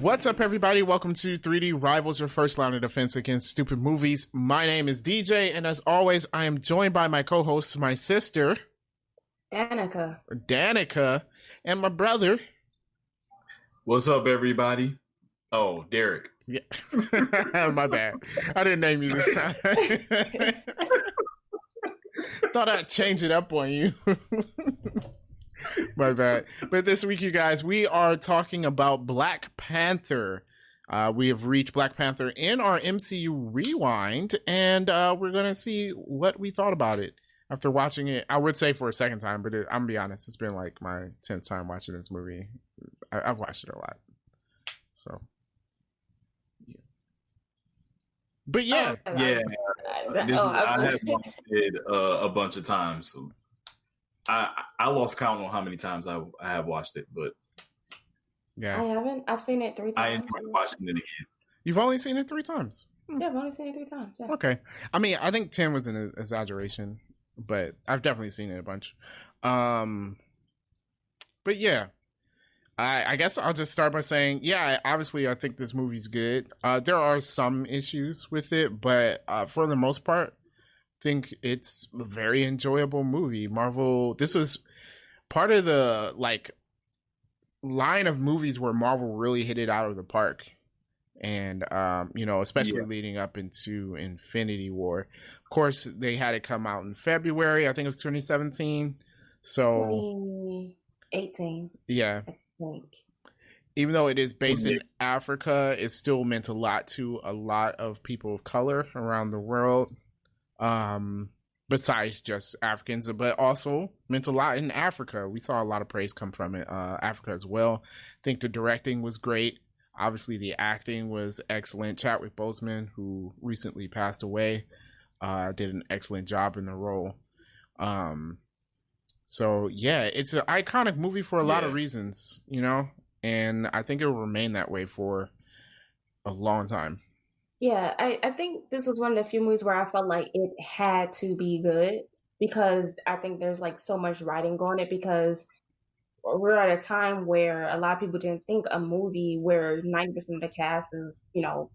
What's up, everybody? Welcome to 3D Rivals, your first line of defense against stupid movies. My name is DJ, and as always, I am joined by my co-host, my sister, Danica, and my brother. What's up, everybody? Oh, Derek. Yeah, my bad. I didn't name you this time. Thought I'd change it up on you. My bad. But this week, you guys, we are talking about Black Panther. We have reached Black Panther in our MCU Rewind, and we're going to see what we thought about it after watching it. I would say for a second time, but I'm going to be honest, it's been like my 10th time watching this movie. I've watched it a lot. So, yeah. But yeah. Yeah. I have watched it a bunch of times. So I lost count on how many times I have watched it, but yeah, I haven't. I've seen it 3 times. I enjoyed watching it again. You've only seen it 3 times? Yeah, I've only seen it 3 times. Yeah. Okay. I mean, I think 10 was an exaggeration, but I've definitely seen it a bunch. But yeah, I guess I'll just start by saying, yeah, obviously I think this movie's good. There are some issues with it, but for the most part, think it's a very enjoyable movie. Marvel, this was part of the like line of movies where Marvel really hit it out of the park, and especially leading up into Infinity War. Of course, they had it come out in February. I think it was 2017. So 2018. Yeah. I think. Even though it is based in Africa, it still meant a lot to a lot of people of color around the world. Besides just Africans, but also meant a lot in Africa. We saw a lot of praise come from it, Africa as well. I think the directing was great. Obviously, the acting was excellent. Chadwick Boseman, who recently passed away, did an excellent job in the role. So yeah, it's an iconic movie for a lot of reasons, and I think it will remain that way for a long time. Yeah, I think this was one of the few movies where I felt like it had to be good, because I think there's like so much writing on it, because we're at a time where a lot of people didn't think a movie where 90% of the cast is,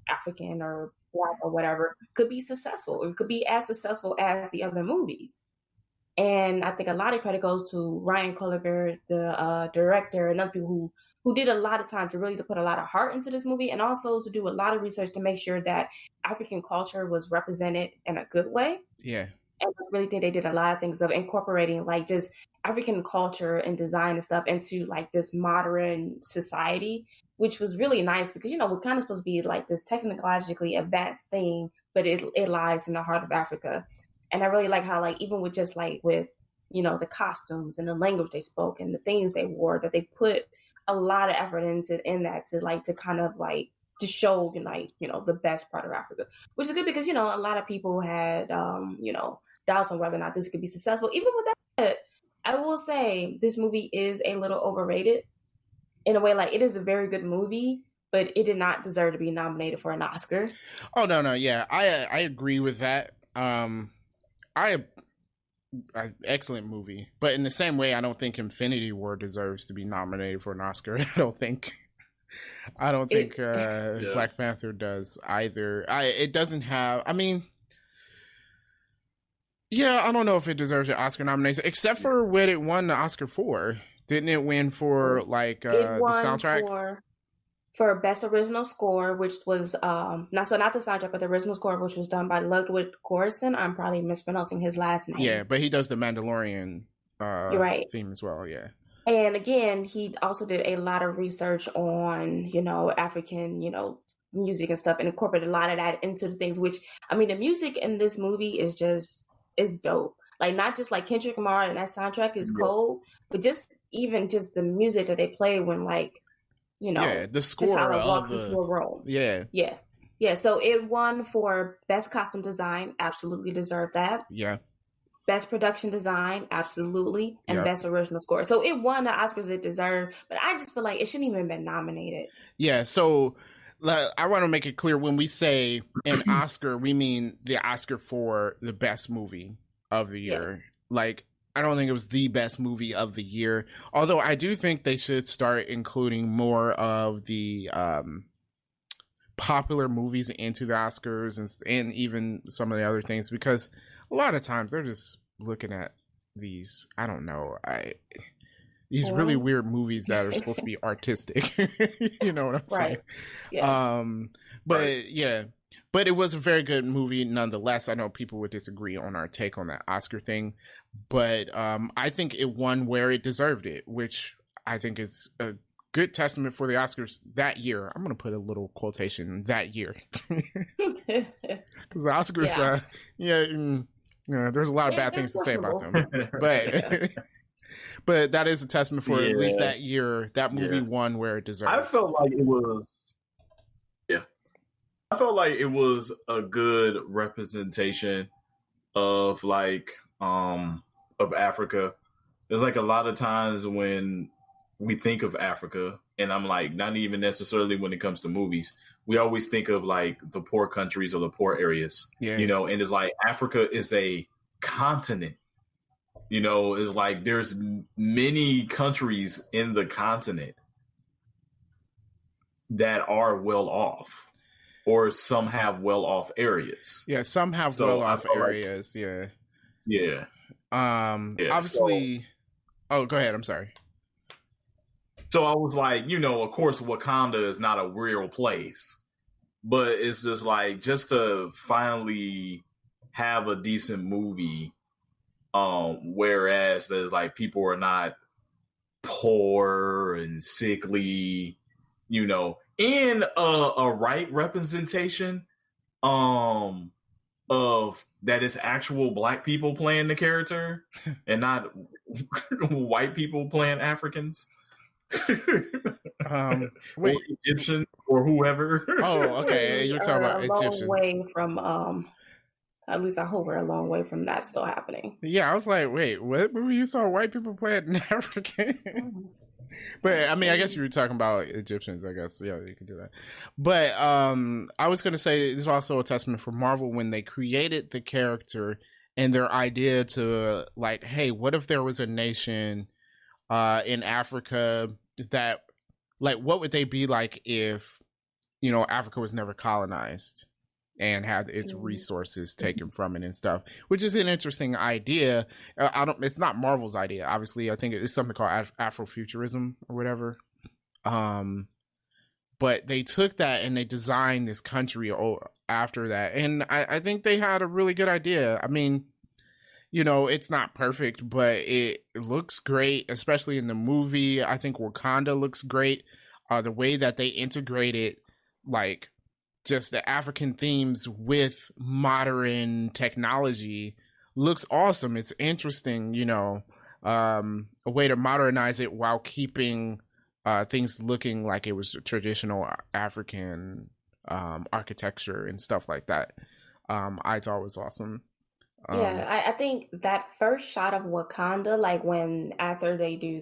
African or Black or whatever could be successful, or could be as successful as the other movies. And I think a lot of credit goes to Ryan Coogler, the director, and other people who did a lot of time to put a lot of heart into this movie, and also to do a lot of research to make sure that African culture was represented in a good way. Yeah. And I really think they did a lot of things of incorporating like just African culture and design and stuff into like this modern society, which was really nice, because, we're kind of supposed to be like this technologically advanced thing, but it lies in the heart of Africa. And I really like how, like, even with just like with, the costumes and the language they spoke and the things they wore, that they put a lot of effort in that to kind of like to show the best part of Africa, which is good, because a lot of people had doubts on whether or not this could be successful. Even with that, I will say this movie is a little overrated in a way. Like, it is a very good movie, but it did not deserve to be nominated for an Oscar. Oh no, yeah, I agree with that. Excellent movie, but in the same way, I don't think Infinity War deserves to be nominated for an Oscar. I don't think Black Panther does either. It doesn't have. I mean, yeah, I don't know if it deserves an Oscar nomination, except for what it won the Oscar for. Didn't it win for like the soundtrack? For Best Original Score, which was not the soundtrack, but the original score, which was done by Ludwig Göransson. I'm probably mispronouncing his last name. Yeah, but he does the Mandalorian You're right. theme as well. Yeah, and again, he also did a lot of research on African music and stuff, and incorporated a lot of that into the things. Which, I mean, the music in this movie is dope. Like, not just like Kendrick Lamar and that soundtrack is cold, but just the music that they play when the score walks into a room. Yeah. So it won for Best Costume Design, absolutely deserved that. Yeah. Best Production Design, absolutely, and Best Original Score. So it won the Oscars it deserved, but I just feel like it shouldn't even been nominated. Yeah. So I want to make it clear, when we say an Oscar, we mean the Oscar for the best movie of the year. Like, I don't think it was the best movie of the year. Although I do think they should start including more of the popular movies into the Oscars and even some of the other things, because a lot of times they're just looking at these, I don't know, these really weird movies that are supposed to be artistic. You know what I'm saying? Yeah. But yeah, but it was a very good movie nonetheless. I know people would disagree on our take on that Oscar thing, but I think it won where it deserved it, which I think is a good testament for the Oscars that year. I'm going to put a little quotation, that year. Because the Oscars, there's a lot of bad things to say about them. But but that is a testament for at least that year. That movie won where it deserved. I felt like it was, I felt like it was a good representation of of Africa. There's like a lot of times when we think of Africa, and I'm like, not even necessarily when it comes to movies, we always think of like the poor countries or the poor areas, you know, and it's like Africa is a continent, you know, it's like there's many countries in the continent that are well off, or some have well off areas. Yeah, some have well off areas. Yeah. Obviously. Oh, go ahead. I'm sorry. So I was like, you know, of course, Wakanda is not a real place, but it's just like, just to finally have a decent movie, whereas there's like people are not poor and sickly, you know, and a right representation of that is actual Black people playing the character and not white people playing Africans. Wait, or Egyptian or whoever. Oh, okay. You're talking about Egyptians. Way from at least I hope we're a long way from that still happening. Yeah, I was like, wait, what movie you saw white people play in African? But I mean, I guess you were talking about Egyptians, I guess. Yeah, you can do that. But I was going to say this is also a testament for Marvel when they created the character and their idea to like, hey, what if there was a nation in Africa that, like, what would they be like if, you know, Africa was never colonized and had its resources taken from it and stuff, which is an interesting idea. It's not Marvel's idea, obviously. I think it's something called Afrofuturism or whatever. But they took that and they designed this country after that. And I think they had a really good idea. I mean, you know, it's not perfect, but it looks great, especially in the movie. I think Wakanda looks great. The way that they integrated, like, just the African themes with modern technology looks awesome. It's interesting, you know, a way to modernize it while keeping things looking like it was traditional African architecture and stuff like that. I thought was awesome. I think that first shot of Wakanda, like when after they do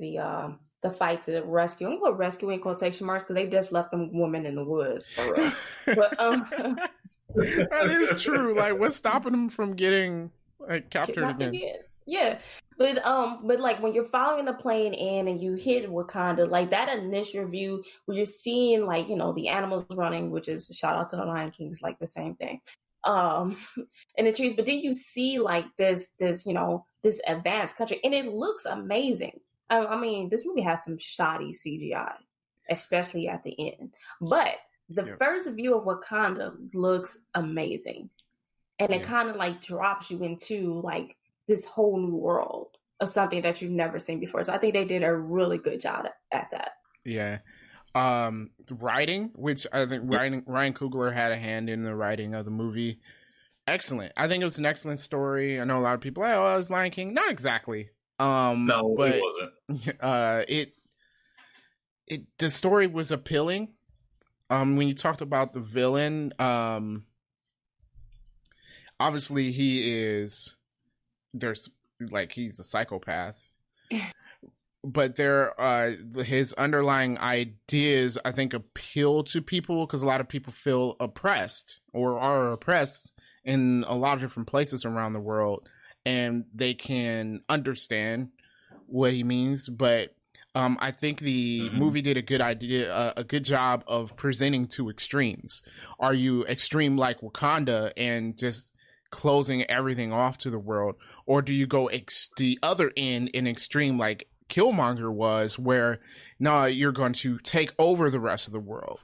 the fight to rescue, I'm gonna put rescue in quotation marks because they just left them women in the woods for real. But that is true. Like, what's stopping them from getting like captured again? Yeah. But like when you're following the plane in and you hit Wakanda, like that initial view where you're seeing, like, you know, the animals running, which is shout out to the Lion King, is like the same thing. In the trees, but then you see like this, you know, this advanced country, and it looks amazing. I mean, this movie has some shoddy CGI, especially at the end. But the first view of Wakanda looks amazing. And it kind of like drops you into like this whole new world of something that you've never seen before. So I think they did a really good job at that. Yeah. The writing, which I think Ryan Coogler had a hand in the writing of the movie. Excellent. I think it was an excellent story. I know a lot of people, oh, it was Lion King. Not exactly. No, but it wasn't. The story was appealing. When you talked about the villain, obviously he's a psychopath. But his underlying ideas, I think, appeal to people because a lot of people feel oppressed or are oppressed in a lot of different places around the world. and they can understand what he means. But I think the movie did a good job of presenting two extremes. Are you extreme like Wakanda and just closing everything off to the world, or do you go the other end in extreme like Killmonger was, where no, you're going to take over the rest of the world?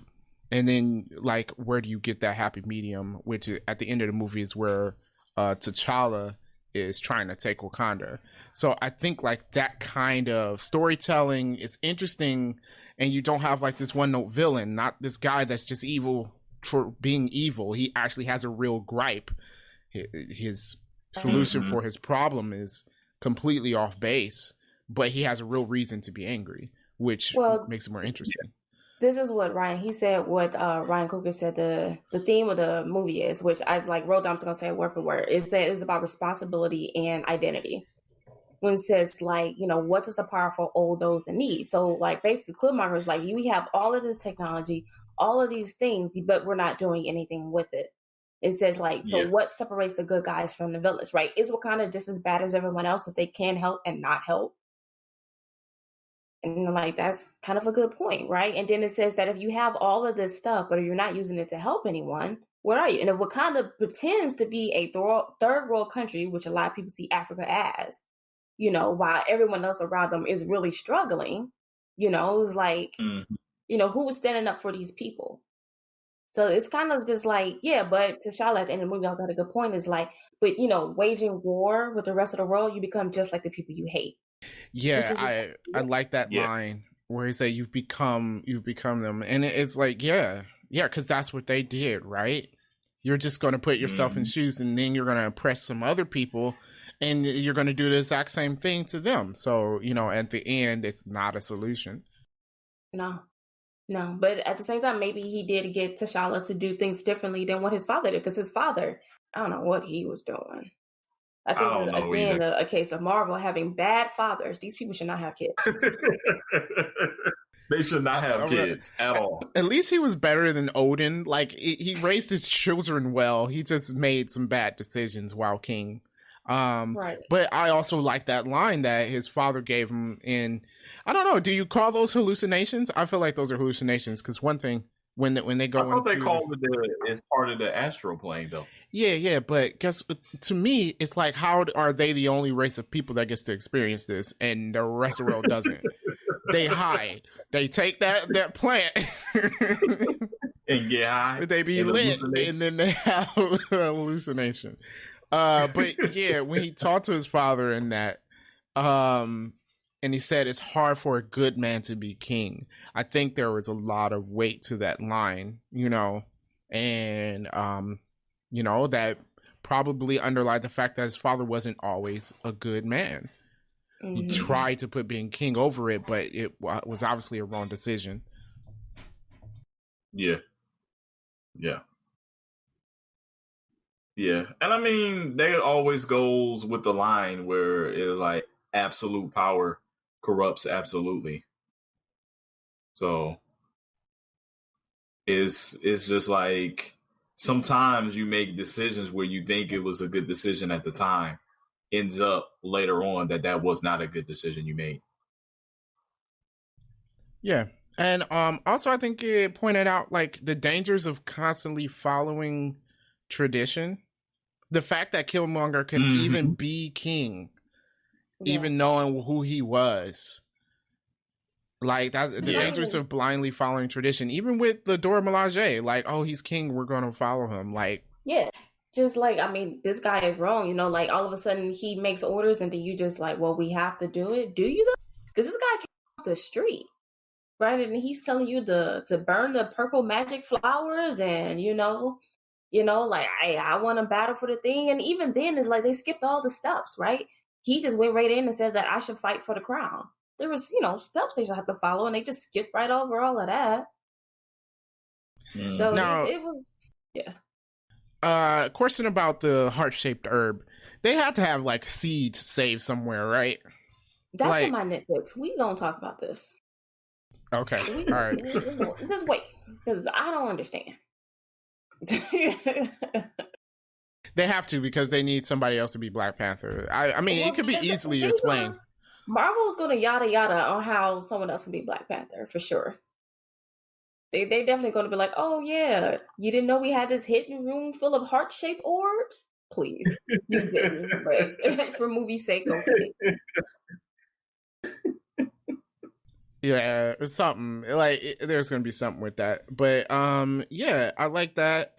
And then like, where do you get that happy medium, which at the end of the movie is where T'Challa is trying to take Wakanda. So I think like that kind of storytelling is interesting, and you don't have like this one note villain, not this guy that's just evil for being evil. He actually has a real gripe. His solution for his problem is completely off base, but he has a real reason to be angry, which makes it more interesting. This is what Ryan Coogler said the theme of the movie is, which I like wrote down. I'm just gonna say it word for word. It says it's about responsibility and identity. When it says like, you know, what does the powerful old those in need? So like basically Killmonger is like, we have all of this technology, all of these things, but we're not doing anything with it. It says like, so what separates the good guys from the villains, right? Is Wakanda just as bad as everyone else if they can help and not help? And like, that's kind of a good point, right? And then it says that if you have all of this stuff, but you're not using it to help anyone, what are you? And if Wakanda pretends to be a third world country, which a lot of people see Africa as, you know, while everyone else around them is really struggling, you know, it's like, you know, who was standing up for these people? So it's kind of just like, but T'Challa at the end of the movie also had a good point. Is like, but you know, waging war with the rest of the world, you become just like the people you hate. Yeah, I like that line where he said you've become them, and it's like because that's what they did, right? You're just going to put yourself in shoes, and then you're going to oppress some other people, and you're going to do the exact same thing to them. So you know, at the end, it's not a solution. No, but at the same time, maybe he did get T'Challa to do things differently than what his father did, because his father, I don't know what he was doing. I think again, a case of Marvel having bad fathers. These people should not have kids. They should not have kids at all. At least he was better than Odin. Like he raised his children well. He just made some bad decisions while king. Right. But I also like that line that his father gave him in, I don't know, do you call those hallucinations? I feel like those are hallucinations, because one thing, when they go into... they call it as part of the astral plane, though. Yeah, but guess, to me, it's like, how are they the only race of people that gets to experience this, and the rest of the world doesn't? They hide. They take that plant... and get high. They be lit, and then they have a hallucination. But yeah, when he talked to his father in that, and he said it's hard for a good man to be king, I think there was a lot of weight to that line, you know, and you know, that probably underlined the fact that his father wasn't always a good man. He tried to put being king over it, but it was obviously a wrong decision. Yeah. And I mean, there always goes with the line where it's like absolute power corrupts absolutely. So it's just like sometimes you make decisions where you think it was a good decision at the time, ends up later on that was not a good decision you made. Yeah. And also I think it pointed out like the dangers of constantly following tradition. The fact that Killmonger could even be king, even knowing who he was, like that's the dangers of blindly following tradition. Even with the Dora Milaje, like, oh, he's king, we're gonna follow him. Like, just like, I mean, this guy is wrong. You know, like all of a sudden he makes orders, and then you just like, well, we have to do it. Do you though? Because this guy came off the street, right? And he's telling you to burn the purple magic flowers, and you know, like, I want to battle for the thing. And even then, it's like they skipped all the steps, right? He just went right in and said that I should fight for the crown. There was, you know, steps they should have to follow, and they just skipped right over all of that. So now, it was, question about the heart-shaped herb. They had to have, like, seeds saved somewhere, right? That's like, in my nitpicks. We gonna talk about this. Okay, all right. Just wait, because I don't understand. They have to because they need somebody else to be Black Panther. I mean, Well, it could be easily explained. Marvel's gonna yada yada on how someone else can be Black Panther for sure. They definitely gonna be like, oh yeah, you didn't know we had this hidden room full of heart shaped orbs. Please, you didn't, but for movie sake, okay. Yeah, it's something like there's gonna be something with that, but yeah, I like that.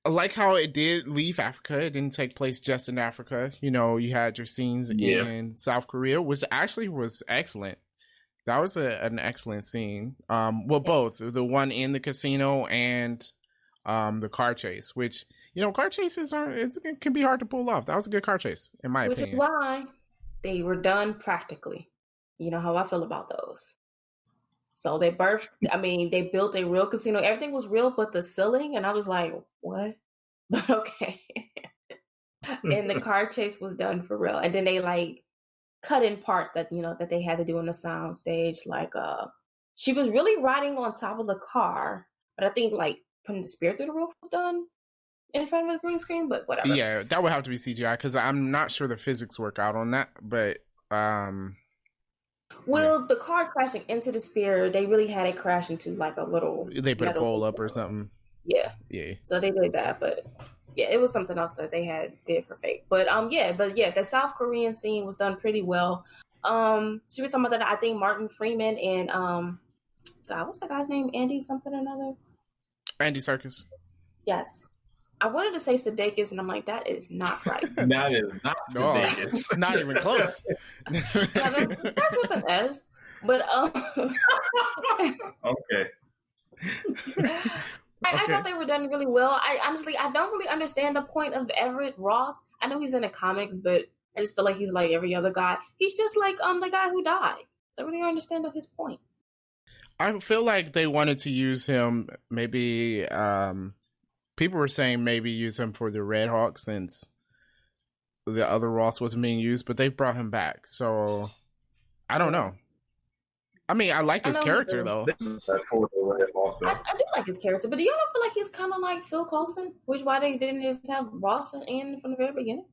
I like how it did leave Africa. It didn't take place just in Africa. You know, you had your scenes in South Korea, which actually was excellent. That was an excellent scene. Well, both the one in the casino and the car chase, which car chases it can be hard to pull off. That was a good car chase, in my opinion. Which is why they were done practically. You know how I feel about those. So they built a real casino. Everything was real, but the ceiling, and I was like, what? But okay. And the car chase was done for real. And then they like cut in parts that that they had to do on the sound stage. Like she was really riding on top of the car, but I think like putting the spear through the roof was done in front of the green screen, but whatever. Yeah, that would have to be CGI because I'm not sure the physics work out on that, but well, the car crashing into the spear, they really had it crash into like a little. They put a pole up or something. Yeah. So they did that, but yeah, it was something else that they did for fake. But the South Korean scene was done pretty well. So we're talking about that. I think Martin Freeman and God, what's that guy's name? Andy something or another. Andy Serkis. Yes. I wanted to say Sudeikis, and I'm like, that is not right. That is not Sudeikis. Not even close. That's with an S. But okay. I thought they were done really well. I honestly don't really understand the point of Everett Ross. I know he's in the comics, but I just feel like he's like every other guy. He's just like the guy who died. So I really don't understand his point. I feel like they wanted to use him maybe people were saying maybe use him for the Red Hawk since the other Ross wasn't being used, but they brought him back. So I don't know. I mean, I liked his character though. I do like his character, but do y'all not feel like he's kind of like Phil Coulson? Which why they didn't just have Ross in from the very beginning?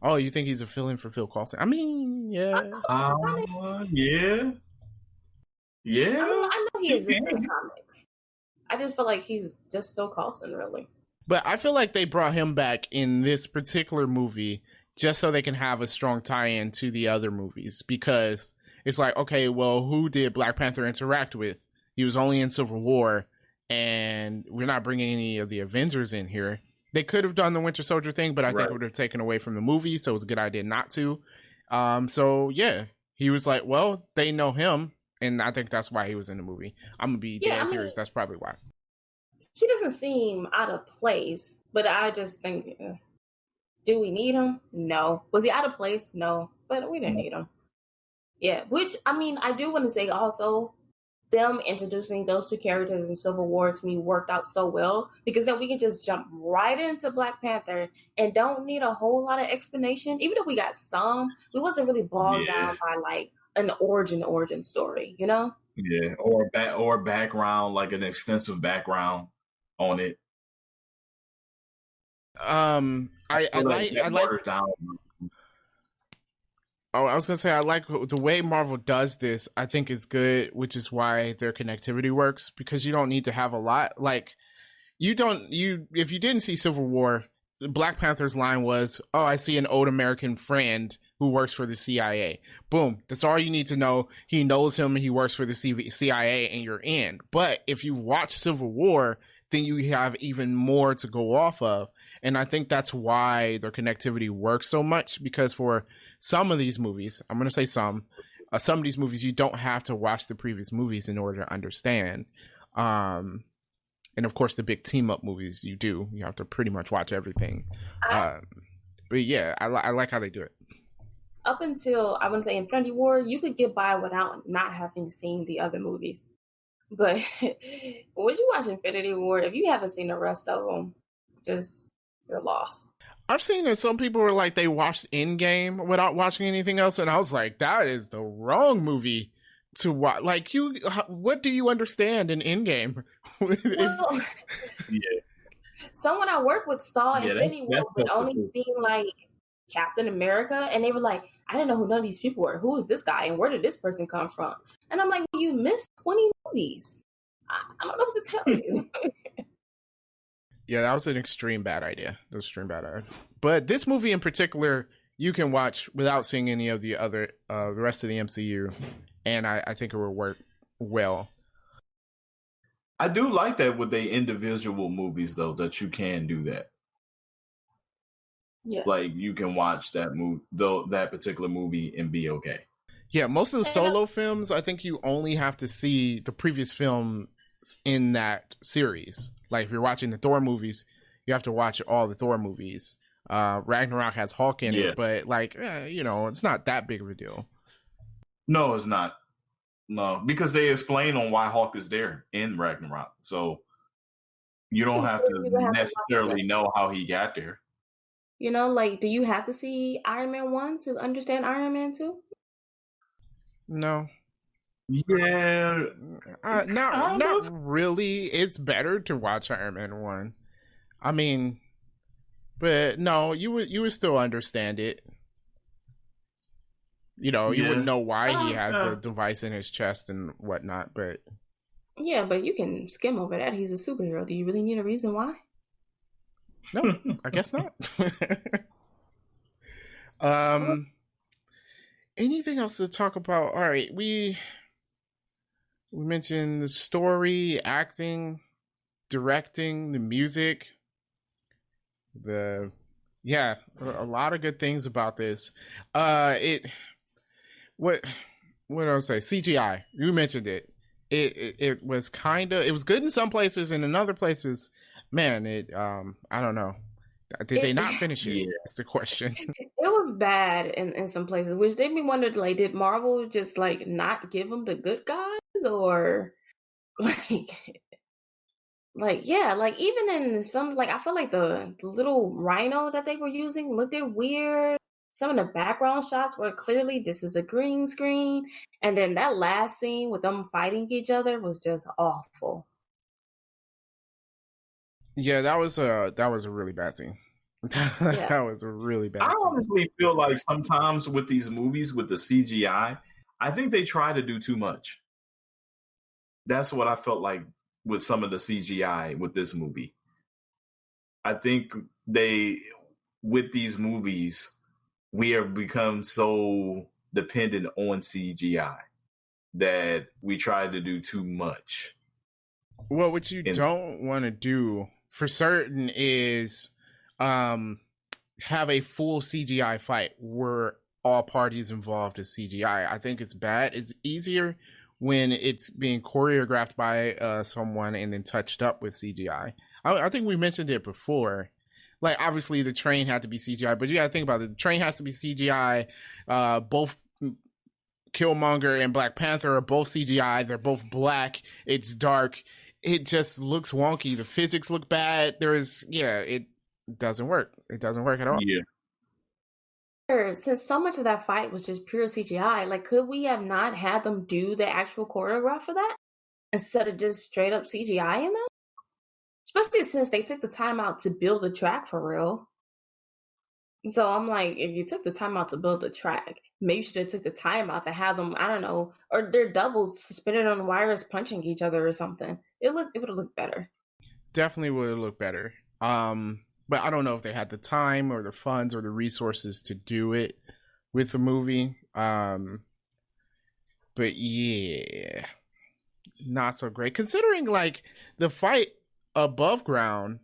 Oh, you think he's a fill-in for Phil Coulson? I mean, yeah. Yeah. I know he exists in comics. I just feel like he's just Phil Coulson, really. But I feel like they brought him back in this particular movie just so they can have a strong tie-in to the other movies. Because it's like, okay, well, who did Black Panther interact with? He was only in Civil War, and we're not bringing any of the Avengers in here. They could have done the Winter Soldier thing, but I think it would have taken away from the movie, so it was a good idea not to. So, yeah, he was like, well, they know him, and I think that's why he was in the movie. I'm going to be dead serious. That's probably why. He doesn't seem out of place, but I just think, do we need him? No. Was he out of place? No, but we didn't need him. Yeah, which, I mean, I do want to say also, them introducing those two characters in Civil War to me worked out so well, because then we can just jump right into Black Panther and don't need a whole lot of explanation. Even if we got some, we wasn't really bogged down by like an origin story, you know? Yeah, or background, like an extensive background on it. I like Oh, I was gonna say I like the way Marvel does this. I think is good, which is why their connectivity works, because you don't need to have a lot. Like if you didn't see Civil War, Black Panther's line was, "Oh, I see an old American friend who works for the CIA." Boom, that's all you need to know. He knows him. He works for the CIA, and you're in. But if you watch Civil War, then you have even more to go off of. And I think that's why their connectivity works so much, because for some of these movies, I'm going to say some of these movies, you don't have to watch the previous movies in order to understand. And of course, the big team up movies, you do. You have to pretty much watch everything. But yeah, I like how they do it. Up until, I want to say, Infinity War, you could get by without not having seen the other movies. But when you watch Infinity War, if you haven't seen the rest of them, you're lost. I've seen that some people were like, they watched Endgame without watching anything else, and I was like, that is the wrong movie to watch. Like, what do you understand in Endgame? Yeah. Someone I work with saw Yeah, Infinity that's War, but tough to only do. seen like Captain America, and they were like, "I didn't know who none of these people were. Who is this guy, and where did this person come from?" And I'm like, well, "You missed 20 movies. I don't know what to tell you." Yeah, that was an extreme bad idea. That was extreme bad idea. But this movie in particular, you can watch without seeing any of the other, the rest of the MCU, and I think it will work well. I do like that with the individual movies, though, that you can do that. Yeah. Like you can watch that movie, though, that particular movie, and be okay. Yeah, most of the solo films, I think you only have to see the previous film in that series. Like if you're watching the Thor movies, you have to watch all the Thor movies. Ragnarok has Hulk in it, but like, it's not that big of a deal. No, it's not. No, because they explain on why Hulk is there in Ragnarok. So you don't have to necessarily know how he got there. Like, do you have to see Iron Man 1 to understand Iron Man 2? No. Yeah. Not really. It's better to watch Iron Man 1. I mean, but no, you would still understand it. You wouldn't know why he has the device in his chest and whatnot, but yeah, but you can skim over that. He's a superhero. Do you really need a reason why? No, I guess not. Anything else to talk about? All right, we mentioned the story, acting, directing, the music, a lot of good things about this. What I'll say, CGI. You mentioned it. It was it was good in some places, and in other places, man, I don't know. Did they not finish it? Yeah. It's the question. It was bad in some places, which made me wonder, like, did Marvel just like not give them the good guys, or like yeah, like even in some, like I feel like the little rhino that they were using looked weird. Some of the background shots were clearly this is a green screen, and then that last scene with them fighting each other was just awful. Yeah, that was a really bad scene. That was a really bad scene. I honestly feel like sometimes with these movies with the CGI, I think they try to do too much. That's what I felt like with some of the CGI with this movie. I think with these movies, we have become so dependent on CGI that we try to do too much. Well, what you don't want to do for certain is have a full CGI fight where all parties involved is CGI. I think it's bad. It's easier when it's being choreographed by someone and then touched up with CGI. I think we mentioned it before. Like, obviously, the train had to be CGI, but you got to think about it. The train has to be CGI. Both Killmonger and Black Panther are both CGI. They're both black. It's dark. It just looks wonky. The physics look bad. It doesn't work. It doesn't work at all. Yeah. Since so much of that fight was just pure CGI, like, could we have not had them do the actual choreograph for that instead of just straight up CGI in them? Especially since they took the time out to build the track for real. So I'm like, if you took the time out to build the track, maybe you should have took the time out to have them, I don't know, or their doubles suspended on wires punching each other or something. It would have looked better. Definitely would have looked better. But I don't know if they had the time or the funds or the resources to do it with the movie. But yeah, not so great considering like the fight above ground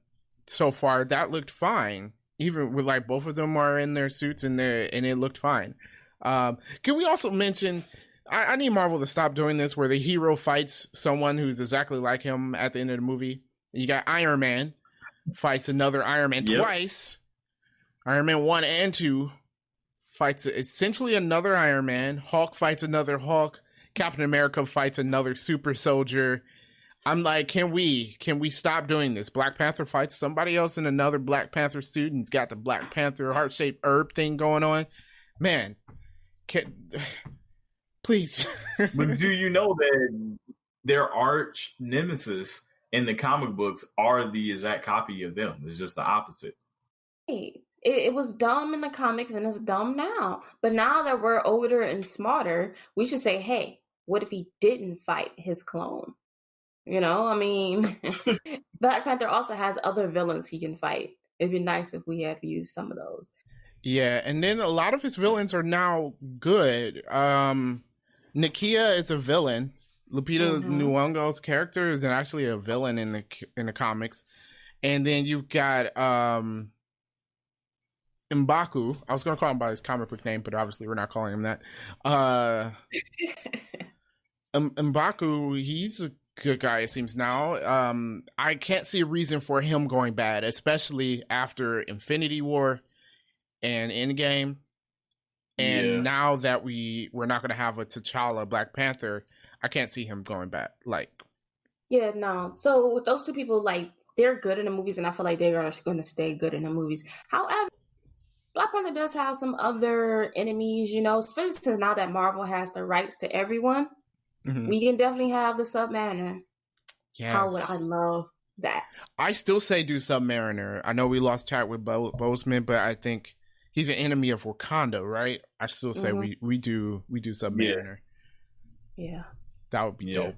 so far, that looked fine. Even with like both of them are in their suits and it looked fine. Can we also mention? I need Marvel to stop doing this, where the hero fights someone who's exactly like him at the end of the movie. You got Iron Man fights another Iron Man twice. Iron Man 1 and 2 fights essentially another Iron Man. Hulk fights another Hulk. Captain America fights another super soldier. I'm like, can we stop doing this? Black Panther fights somebody else in another Black Panther suit and it's got the Black Panther heart-shaped herb thing going on. Man, please. But do you know that their arch nemesis in the comic books are the exact copy of them. It's just the opposite. It was dumb in the comics and it's dumb now. But now that we're older and smarter, we should say, hey, what if he didn't fight his clone? You know, I mean, Black Panther also has other villains he can fight. It'd be nice if we had used some of those. Yeah, and then a lot of his villains are now good. Nakia is a villain. Lupita Nyong'o's character is actually a villain in the comics. And then you've got M'Baku. I was going to call him by his comic book name, but obviously we're not calling him that. M'Baku, he's a good guy, it seems now. I can't see a reason for him going bad, especially after Infinity War and Endgame. And now that we're not going to have a T'Challa Black Panther, I can't see him going bad. Yeah, no. So with those two people, they're good in the movies, and I feel like they're going to stay good in the movies. However, Black Panther does have some other enemies, especially since now that Marvel has the rights to everyone. Mm-hmm. We can definitely have the Submariner. Yes. How would I love that? I still say do Submariner. I know we lost Chadwick Boseman, but I think he's an enemy of Wakanda, right? I still say we do Submariner. Yeah. That would be dope.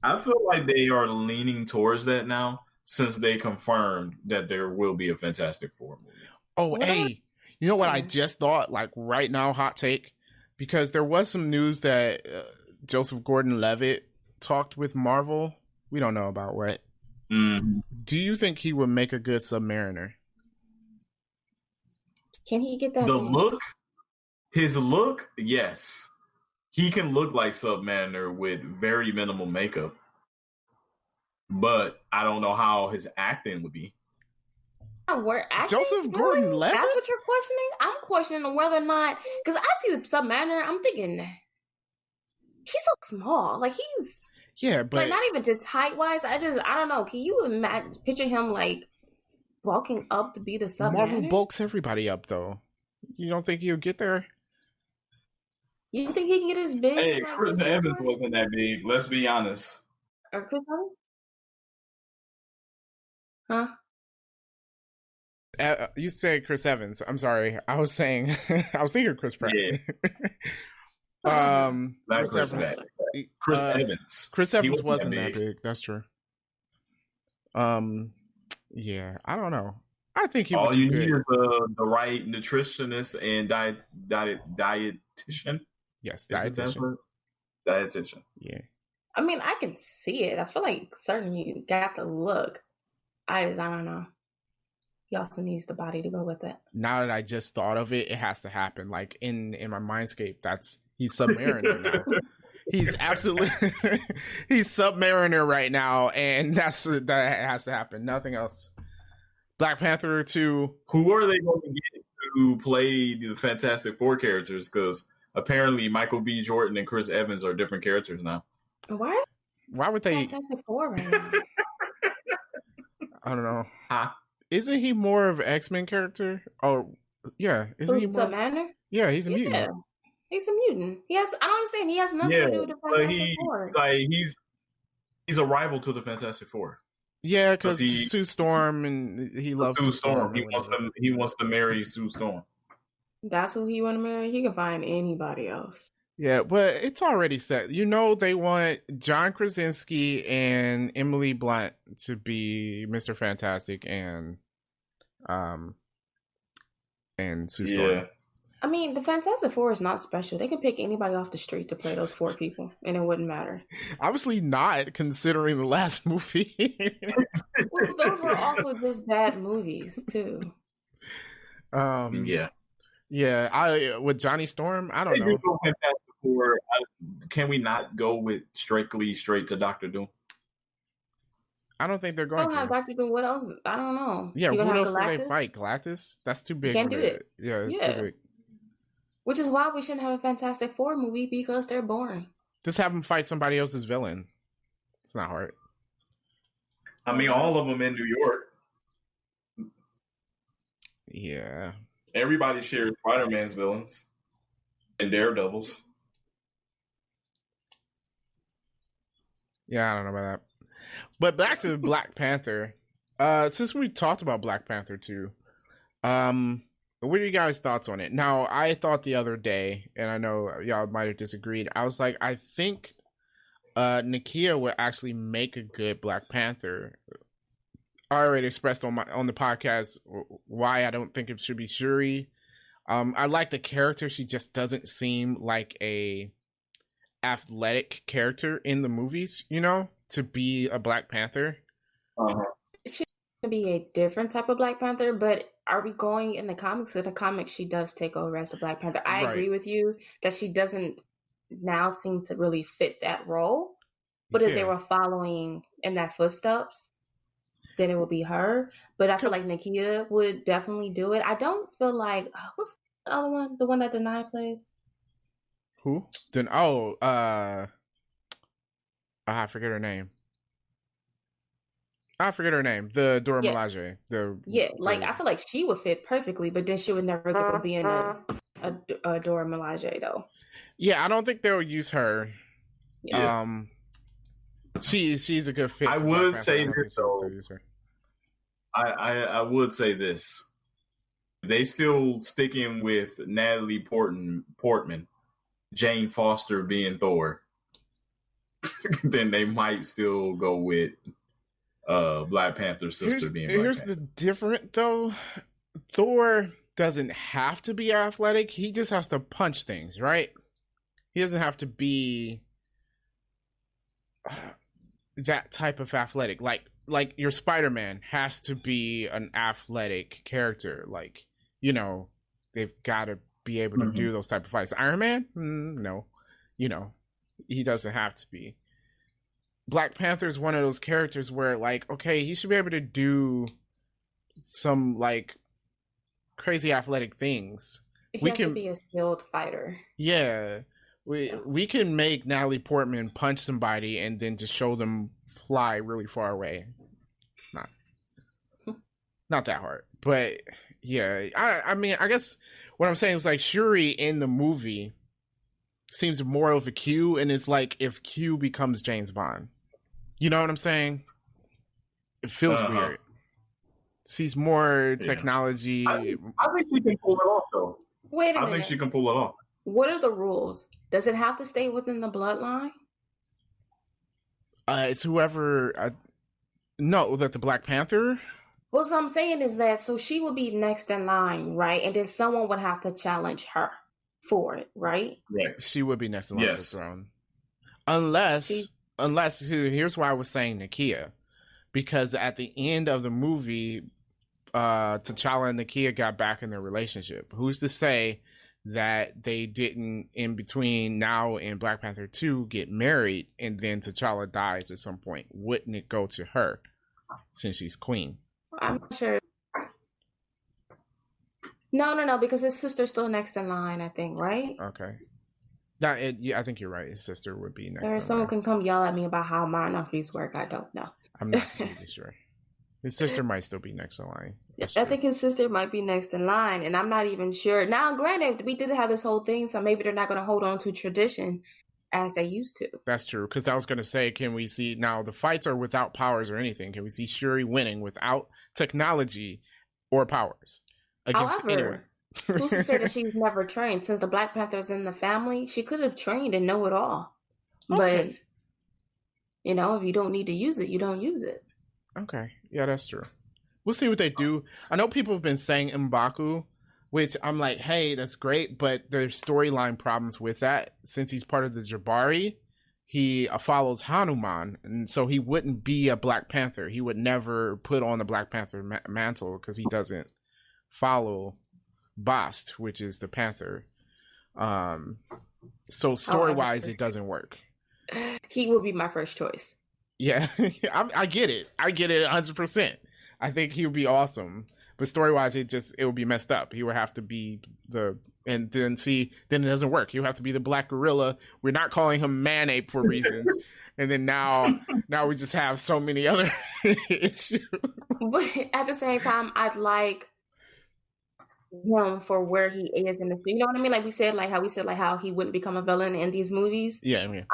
I feel like they are leaning towards that now since they confirmed that there will be a Fantastic Four movie. Oh, hey, you know what I just thought? Right now, hot take, because there was some news that Joseph Gordon-Levitt talked with Marvel. We don't know about what. Mm-hmm. Do you think he would make a good Submariner? Can he get that? Look? His look, yes. He can look like Submariner with very minimal makeup. But I don't know how his acting would be. Joseph Gordon-Levitt? That's what you're questioning? I'm questioning whether or not... Because I see the Submariner, I'm thinking... He's so small. he's... Yeah, but... not even just height-wise. I don't know. Can you imagine, picture him, walking up to be the Submariner? Marvel bulks everybody up, though. You don't think he'll get there? You think he can get as big? Hey, Chris Evans wasn't that big. Let's be honest. Or Chris Evans? Huh? You say Chris Evans. I'm sorry. I was saying... I was thinking Chris Pratt. Yeah. Chris Evans. Chris Evans. Chris Evans wasn't that big. That's true. Yeah, I don't know. I think he would do good. All you need is the right nutritionist and dietitian. Yes, dietitian. Dietitian. Yeah. I mean, I can see it. I feel like certainly you got the look. I don't know. He also needs the body to go with it. Now that I just thought of it, it has to happen. In my mindscape, he's Submariner now. He's absolutely he's Submariner right now, and that has to happen. Nothing else. Black Panther 2. Who are they going to get to play the Fantastic Four characters? Because apparently Michael B. Jordan and Chris Evans are different characters now. What? Why would they? Fantastic Four right now. I don't know. Huh? Isn't he more of an X-Men character? Oh, yeah. Isn't he more? Submariner? Yeah, he's a mutant. Yeah. He's a mutant. I don't understand. He has nothing to do with the Fantastic Four. He's a rival to the Fantastic Four. Yeah, because Sue Storm, and he loves Sue Storm. He wants to marry Sue Storm. That's who he want to marry? He can find anybody else. Yeah, but it's already set. They want John Krasinski and Emily Blunt to be Mr. Fantastic and Sue Storm. Yeah. I mean, the Fantastic Four is not special. They can pick anybody off the street to play those 4 people, and it wouldn't matter. Obviously not, considering the last movie. Well, those were also just bad movies, too. Yeah. Yeah, with Johnny Storm, I don't know. Fantastic Four, can we not go with straight to Doctor Doom? I don't think they're going to. Have Doctor Doom. What else? I don't know. Yeah, who else do they fight? Galactus? That's too big. Can't do it. Yeah, it's too big. Which is why we shouldn't have a Fantastic Four movie, because they're boring. Just have them fight somebody else's villain. It's not hard. I mean, all of them in New York. Yeah. Everybody shares Spider-Man's villains and Daredevils. Yeah, I don't know about that. But back to Black Panther. Since we talked about Black Panther too, what are you guys' thoughts on it? Now, I thought the other day, and I know y'all might have disagreed. I was like, I think Nakia would actually make a good Black Panther. I already expressed on the podcast why I don't think it should be Shuri. I like the character. She just doesn't seem like a athletic character in the movies, you know, to be a Black Panther. She's going to be a different type of Black Panther, but are we going in the comics? In the comics, she does take over as a Black Panther. I agree with you that she doesn't now seem to really fit that role. But if they were following in that footsteps, then it would be her. But I feel like Nakia would definitely do it. I don't feel like what's the other one? The one that Denai plays? Who? I forget her name. The Dora Milaje. I feel like she would fit perfectly, but then she would never get to be in a Dora Milaje though. Yeah, I don't think they'll use her. Yeah. She's a good fit. I would say this though. I would say this. They still sticking with Natalie Portman, Jane Foster being Thor. Then they might still go with Black Panther's sister being Black Here's Panther. the different though. Thor doesn't have to be athletic. He just has to punch things, right? He doesn't have to be that type of athletic. Like your Spider-Man has to be an athletic character. Like, you know, they've got to be able to do those type of fights. Iron Man? No. You know, he doesn't have to be. Black Panther is one of those characters where, like, okay, he should be able to do some, like, crazy athletic things. He has to be a skilled fighter. Yeah. We can make Natalie Portman punch somebody and then just show them fly really far away. It's not that hard. But yeah, I mean, I guess what I'm saying is like Shuri in the movie seems more of a Q, and it's like if Q becomes James Bond. You know what I'm saying? It feels weird. She's more technology. I think she can pull it off though. Wait a minute. I think she can pull it off. What are the rules? Does it have to stay within the bloodline? It's whoever. No, that the Black Panther. What I'm saying is that so she would be next in line, right? And then someone would have to challenge her for it, right? Right. She would be next in line for the throne, unless here's why I was saying Nakia, because at the end of the movie, T'Challa and Nakia got back in their relationship. Who's to say that they didn't, in between now and Black Panther 2, get married and then T'Challa dies at some point? Wouldn't it go to her since she's queen? I'm not sure. No, because his sister's still next in line, I think, right? Okay. I think you're right. His sister would be next in line. Someone can come yell at me about how monarchies work. I don't know. I'm not completely sure. His sister might still be next in line. I think his sister might be next in line, and I'm not even sure. Now, granted, we did have this whole thing, so maybe they're not going to hold on to tradition as they used to. That's true, because I was going to say, can we see, now the fights are without powers or anything. Can we see Shuri winning without technology or powers against anyone? Who's to say that she's never trained? Since the Black Panther's in the family, she could have trained and know it all. Okay. But, you know, if you don't need to use it, you don't use it. Okay. Yeah, that's true. We'll see what they do. I know people have been saying M'Baku, which I'm like, hey, that's great, but there's storyline problems with that. Since he's part of the Jabari, he follows Hanuman, and so he wouldn't be a Black Panther. He would never put on the Black Panther mantle because he doesn't follow Bast, which is the Panther. So story-wise, it doesn't work. He would be my first choice. Yeah, I get it. I get it 100%. I think he would be awesome. But story-wise, it would be messed up. He would have to be then it doesn't work. He would have to be the Black Gorilla. We're not calling him Man-Ape for reasons. And then now we just have so many other issues. But at the same time, I'd like him for where he is in the, you know what I mean? Like we said, how he wouldn't become a villain in these movies. Yeah, I mean,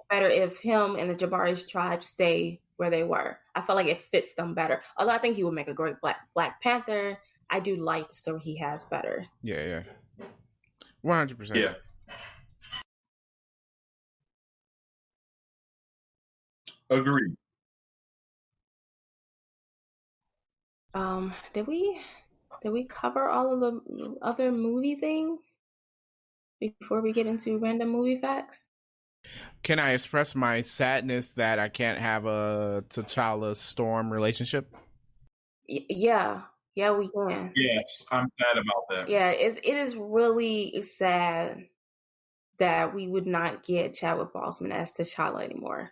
better if him and the Jabari's tribe stay where they were. I felt like it fits them better. Although I think he would make a great Black Panther. I do like the story he has better. Yeah. 100%. Yeah. Agreed. Did we cover all of the other movie things before we get into random movie facts? Can I express my sadness that I can't have a T'Challa Storm relationship? Yeah, we can. Yes, I'm sad about that. Yeah, it is really sad that we would not get Chadwick Boseman as T'Challa anymore.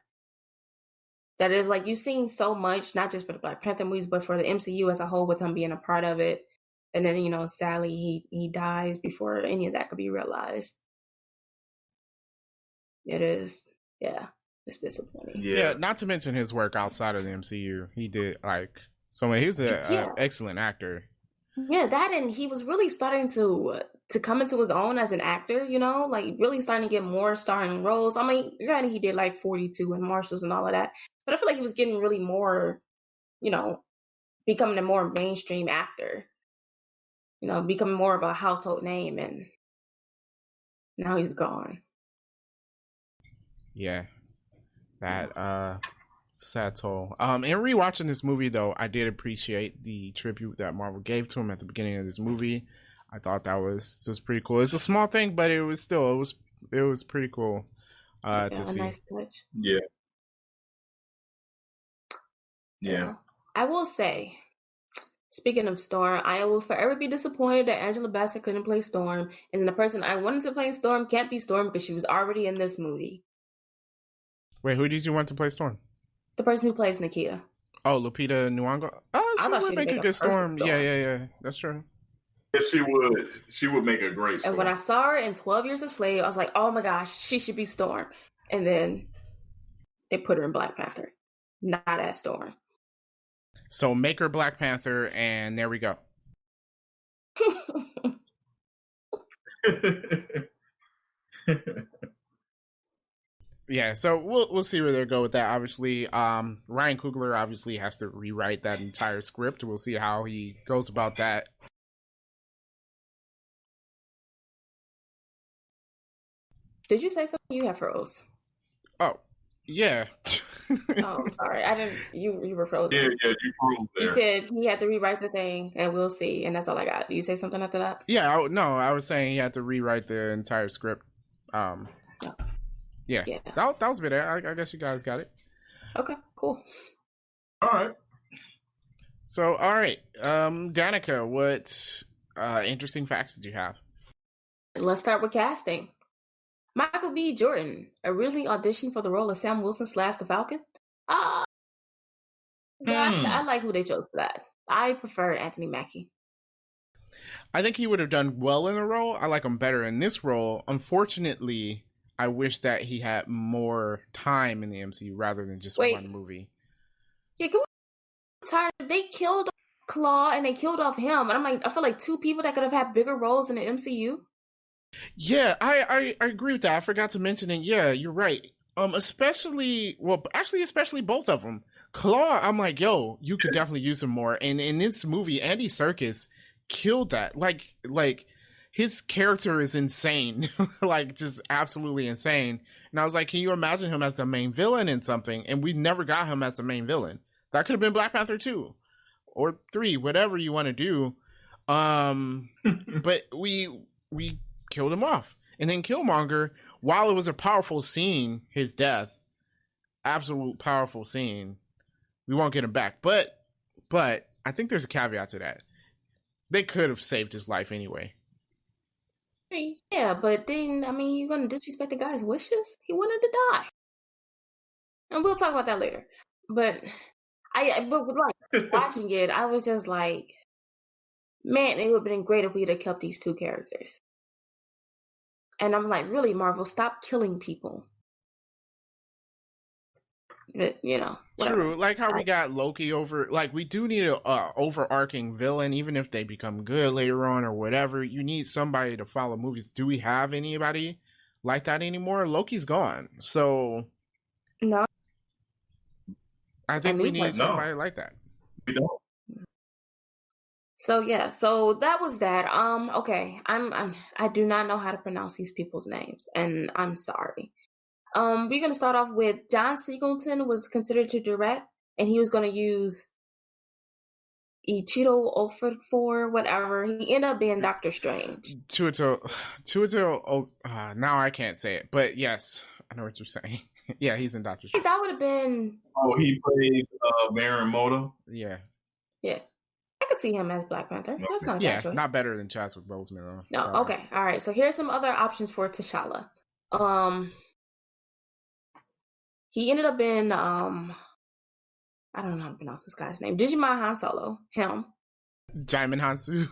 That is like, you've seen so much, not just for the Black Panther movies, but for the MCU as a whole, with him being a part of it. And then, sadly, he dies before any of that could be realized. It is, it's disappointing. Yeah, not to mention his work outside of the MCU. He did he was an excellent actor. Yeah, that, and he was really starting to come into his own as an actor, really starting to get more starring roles. I mean, granted, he did 42 and Marshals and all of that, but I feel like he was getting really more, becoming a more mainstream actor, becoming more of a household name, and now he's gone. Yeah, that sad toll. In rewatching this movie, though, I did appreciate the tribute that Marvel gave to him at the beginning of this movie. I thought that was just pretty cool. It's a small thing, but it was pretty cool to see. Nice touch. Yeah. I will say, speaking of Storm, I will forever be disappointed that Angela Bassett couldn't play Storm, and the person I wanted to play Storm can't be Storm because she was already in this movie. Wait, who did you want to play Storm? The person who plays Nikita. Oh, Lupita Nyong'o. Oh, she would make a good Storm. Yeah. That's true. Yes, she would. She would make a great Storm. And when I saw her in 12 Years a Slave, I was like, oh my gosh, she should be Storm. And then they put her in Black Panther, not as Storm. So make her Black Panther, and there we go. Yeah, so we'll see where they go with that. Obviously, Ryan Coogler obviously has to rewrite that entire script. We'll see how he goes about that. Did you say something? You have froze. Oh, yeah. Oh, I'm sorry. I didn't. You were frozen. Yeah, you froze there. You said he had to rewrite the thing, and we'll see. And that's all I got. Did you say something after that? Yeah, I was saying he had to rewrite the entire script. Yeah. That was a bit. I guess you guys got it. Okay, cool. All right. So, all right, Danica, what interesting facts did you have? Let's start with casting. Michael B. Jordan originally auditioned for the role of Sam Wilson / the Falcon. I like who they chose for that. I prefer Anthony Mackie. I think he would have done well in the role. I like him better in this role. Unfortunately, I wish that he had more time in the MCU rather than just one movie. Yeah, can we tired? They killed Claw and they killed off him, and I'm like, I feel like two people that could have had bigger roles in the MCU. Yeah, I agree with that. I forgot to mention it. Yeah, you're right. Especially both of them. Claw, I'm like, yo, you could definitely use him more. And in this movie, Andy Serkis killed that. Like his character is insane, like just absolutely insane. And I was like, can you imagine him as the main villain in something? And we never got him as the main villain. That could have been Black Panther 2 or 3, whatever you want to do. But we killed him off. And then Killmonger, while it was a powerful scene, his death, absolute powerful scene, we won't get him back. But I think there's a caveat to that. They could have saved his life anyway. Yeah, but then, I mean, you're going to disrespect the guy's wishes? He wanted to die. And we'll talk about that later. But watching it, I was just like, man, it would have been great if we'd have kept these two characters. And I'm like, really, Marvel, stop killing people. Whatever. True, like how we got Loki over, like we do need a overarching villain, even if they become good later on or whatever. You need somebody to follow movies. Do we have anybody like that anymore? Loki's gone, so no. I think we need person. somebody like that. We don't. So yeah, so that was that. Okay, I do not know how to pronounce these people's names, and I'm sorry. We're gonna start off with John Singleton was considered to direct, and he was gonna use Ichiro Ofor whatever. He ended up being Doctor Strange. Chiwetel. Now I can't say it, but yes, I know what you're saying. Yeah, he's in Doctor Strange. That would have been. Oh, he plays Marimoto. Yeah. Yeah. I could see him as Black Panther. That's not a bad choice. Not better than Chadwick Boseman though. No, sorry. Okay, all right. So here's some other options for T'Challa. He ended up in I don't know how to pronounce this guy's name. Digimon Han Solo. Him. Jaimin Hansu.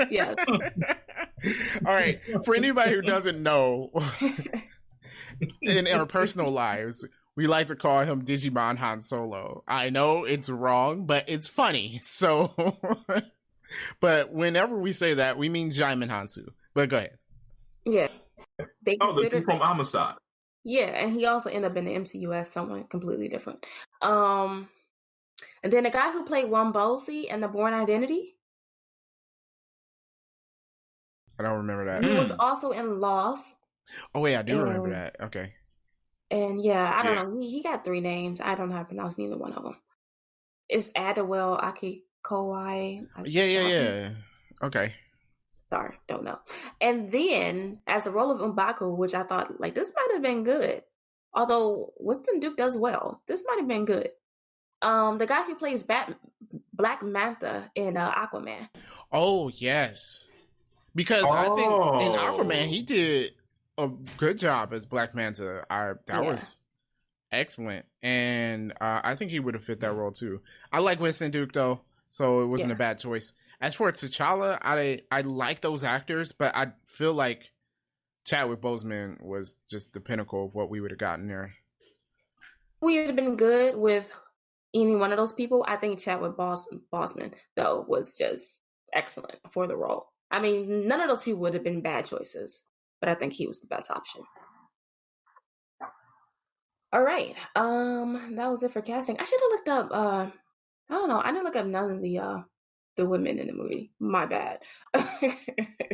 Yes. All right. For anybody who doesn't know, in our personal lives, we like to call him Digimon Han Solo. I know it's wrong, but it's funny. So, but whenever we say that, we mean Jaimin Hansu. But go ahead. Yeah. They considered from Amistad. Yeah, and he also ended up in the MCU as someone completely different. And then the guy who played Wombosi in The Bourne Identity. I don't remember that. He was also in Lost. Oh wait, I do remember that. Okay. And yeah, I don't know. He got 3 names. I don't know how to pronounce neither one of them. It's Adewale Akikowai. Yeah. Okay. Sorry, don't know. And then, as the role of M'Baku, which I thought, like, this might have been good. Although Winston Duke does well. This might have been good. The guy who plays Black Manta in Aquaman. Oh, yes. Because I think in Aquaman, he did a good job as Black Manta. That was excellent. And I think he would have fit that role, too. I like Winston Duke, though, so it wasn't a bad choice. As for T'Challa, I like those actors, but I feel like Chadwick Boseman was just the pinnacle of what we would have gotten there. We would have been good with any one of those people. I think Chadwick Boseman, though, was just excellent for the role. I mean, none of those people would have been bad choices, but I think he was the best option. All right. That was it for casting. I should have looked up, I don't know. I didn't look up none of the women in the movie. My bad.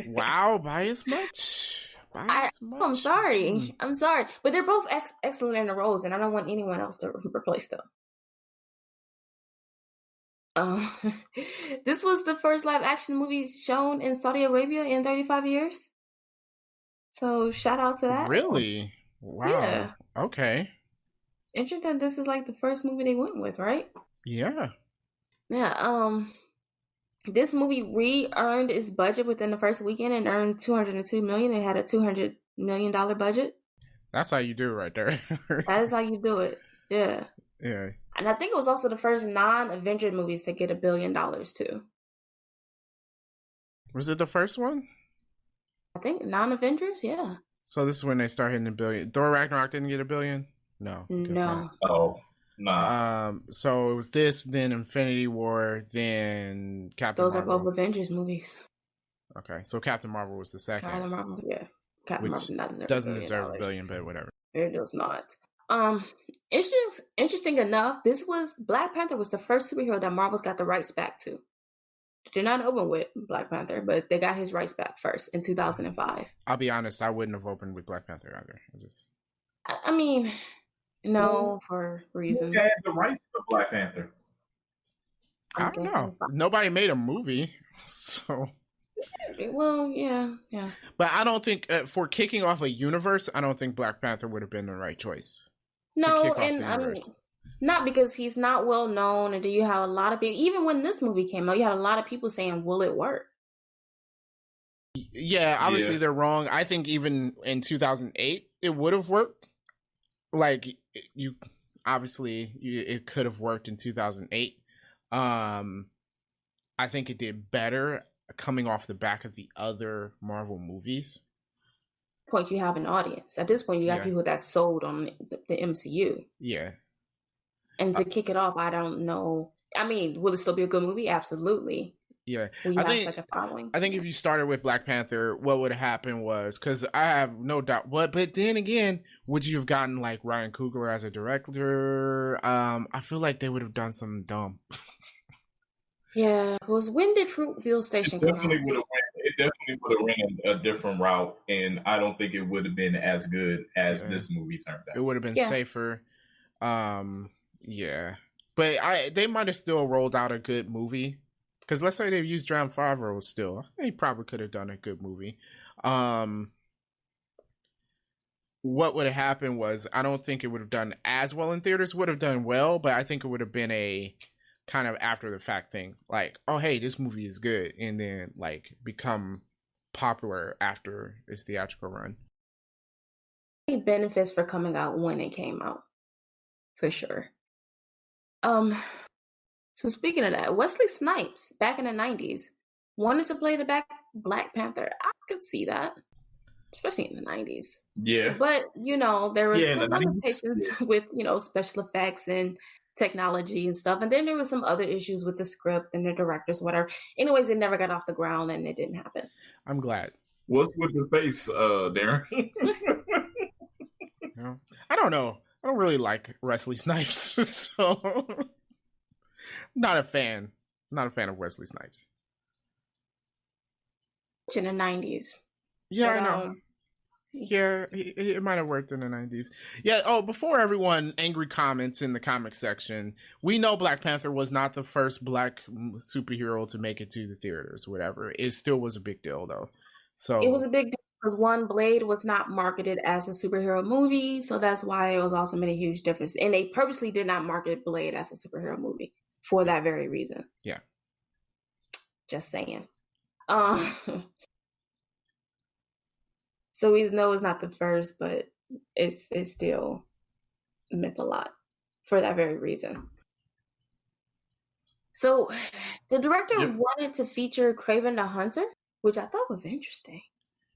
Wow, by as much? I'm sorry. I'm sorry. But they're both excellent in the roles, and I don't want anyone else to replace them. This was the first live action movie shown in Saudi Arabia in 35 years. So shout out to that. Really? Wow. Yeah. Okay. Interesting. This is like the first movie they went with, right? Yeah. Yeah. This movie re-earned its budget within the first weekend and earned $202 million. It had a $200 million budget. That's how you do it right there. That is how you do it. Yeah. Yeah. And I think it was also the first non-Avenger movies to get $1 billion too. Was it the first one? I think non-Avengers, yeah. So this is when they start hitting $1 billion. Thor Ragnarok didn't get $1 billion? No. No. Oh. Nah. So it was this, then Infinity War, then Captain Marvel. Those are both Avengers movies. Okay, so Captain Marvel was the second. Captain Marvel, yeah. Captain Marvel doesn't deserve $1 billion, but whatever. It does not. Interesting enough, Black Panther was the first superhero that Marvel's got the rights back to. They did not open with Black Panther, but they got his rights back first in 2005. I'll be honest, I wouldn't have opened with Black Panther either. I mean, no, for reasons. Who had the rights to Black Panther? I don't know. Nobody made a movie, so. Well, yeah. But I don't think for kicking off a universe, I don't think Black Panther would have been the right choice. No, and I mean, not because he's not well known, and do you have a lot of people? Even when this movie came out, you had a lot of people saying, "Will it work?" Yeah, obviously they're wrong. I think even in 2008, it would have worked. Like it could have worked in 2008. I think it did better coming off the back of the other Marvel movies. Point you have an audience. At this point, you got people that sold on the MCU. Yeah. And to kick it off, I don't know. I mean, will it still be a good movie? Absolutely. Yeah, when you I have think such a following. I think if you started with Black Panther, what would have happened was because I have no doubt. But then again, would you have gotten like Ryan Coogler as a director? I feel like they would have done something dumb. Yeah, because when did Fruitville Station come out? It definitely would have went a different route, and I don't think it would have been as good as Yeah, this movie turned it out. would have been Yeah. safer. Yeah, but they might have still rolled out a good movie. Because let's say they used John Favreau still, they probably could have done a good movie. What would have happened was I don't think it would have done as well in theaters. Would have done well, but I think it would have been a kind of after the fact thing, like, oh hey, this movie is good, and then like become popular after its theatrical run. Benefits for coming out when it came out, for sure. So speaking of that, Wesley Snipes back in the 90s wanted to play the Black Panther. I could see that, especially in the 90s. Yeah, but there were Yeah, in some the 90s, limitations with special effects and technology and stuff, and then there were some other issues with the script and the directors, whatever. Anyways, it never got off the ground and it didn't happen. I'm glad. What's with the face, Darren? I don't know. I don't really like Wesley Snipes, so not a fan. Not a fan of Wesley Snipes. In the 90s. Yeah, I know. Yeah, it might have worked in the 90s. Yeah, before everyone angry comments in the comic section, we know Black Panther was not the first black superhero to make it to the theaters, whatever. It still was a big deal, though. So it was a big deal because one, Blade was not marketed as a superhero movie, so that's why it was also made a huge difference. And they purposely did not market Blade as a superhero movie for that very reason. Yeah. Just saying. So we know it's not the first, but it's still meant a lot for that very reason. So the director wanted to feature Kraven the Hunter, which I thought was interesting.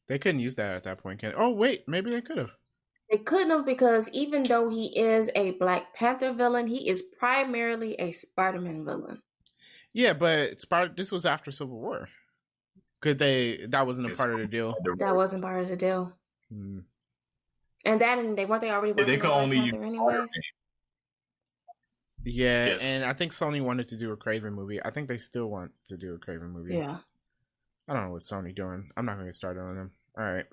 They couldn't use that at that point. Oh, wait, maybe they could have. They couldn't have, because even though he is a Black Panther villain, he is primarily a Spider-Man villain. Yeah, but this was after Civil War. That wasn't a part of the deal? That wasn't part of the deal. Hmm. And they weren't already working they could on only Black Panther anyways? Yeah, Yes. And I think Sony wanted to do a Kraven movie. I think they still want to do a Kraven movie. Yeah. I don't know what Sony doing. I'm not going to get started on them. All right.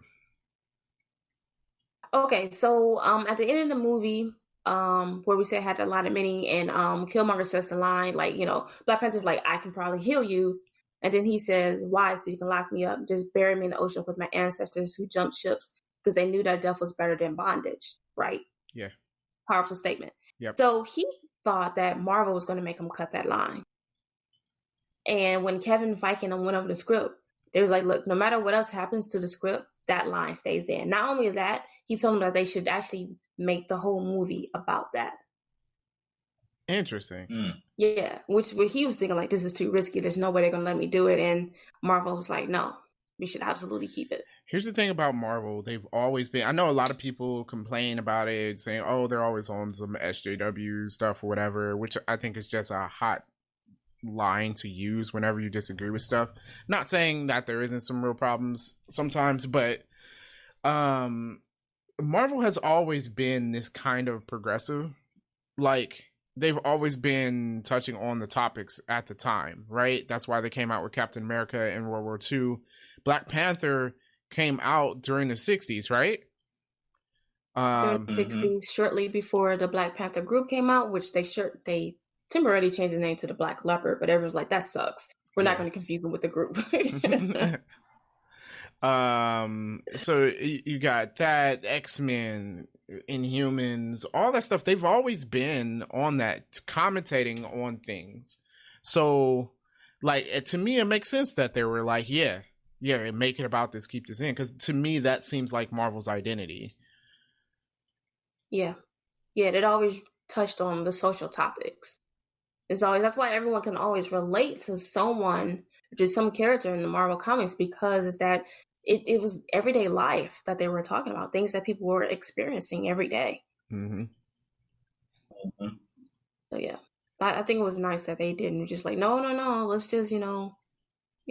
Okay, so at the end of the movie, where we said had a lot of money, and Killmonger says the line, like, Black Panther's like, I can probably heal you. And then he says, why? So you can lock me up, just bury me in the ocean with my ancestors who jumped ships because they knew that death was better than bondage, right? Yeah. Powerful statement. Yep. So he thought that Marvel was going to make him cut that line. And when Kevin Feige went over the script, they was like, look, no matter what else happens to the script, that line stays in. Not only that, he told them that they should actually make the whole movie about that. Interesting. Yeah, which he was thinking, like, this is too risky. There's no way they're going to let me do it. And Marvel was like, no, we should absolutely keep it. Here's the thing about Marvel. They've always been, I know a lot of people complain about it, saying, oh, they're always on some SJW stuff or whatever, which I think is just a hot line to use whenever you disagree with stuff. Not saying that there isn't some real problems sometimes, but Marvel has always been this kind of progressive. Like, they've always been touching on the topics at the time, right? That's why they came out with Captain America in World War II. Black Panther came out during the 60s, right? During the 60s, shortly before the Black Panther group came out, which they temporarily changed the name to the Black Leopard, but everyone's like, that sucks. We're not going to confuse them with the group. So you got that, X-Men, Inhumans, all that stuff. They've always been on that, commentating on things. So, like, to me, it makes sense that they were like, yeah, make it about this, keep this in. Because to me, that seems like Marvel's identity. Yeah. It always touched on the social topics. That's why everyone can always relate to someone, just some character in the Marvel comics, because it's that it was everyday life that they were talking about, things that people were experiencing every day. Mm-hmm. So yeah, I think it was nice that they didn't just like, no, let's just,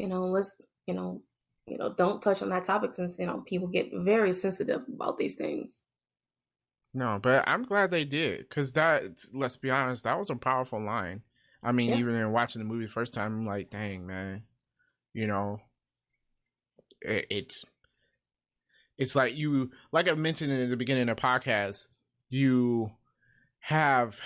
let's, don't touch on that topic since, people get very sensitive about these things. No, but I'm glad they did, because let's be honest, that was a powerful line. I mean, Yeah. even in watching the movie the first time, I'm like, dang, man, it's like like I mentioned in the beginning of the podcast, you have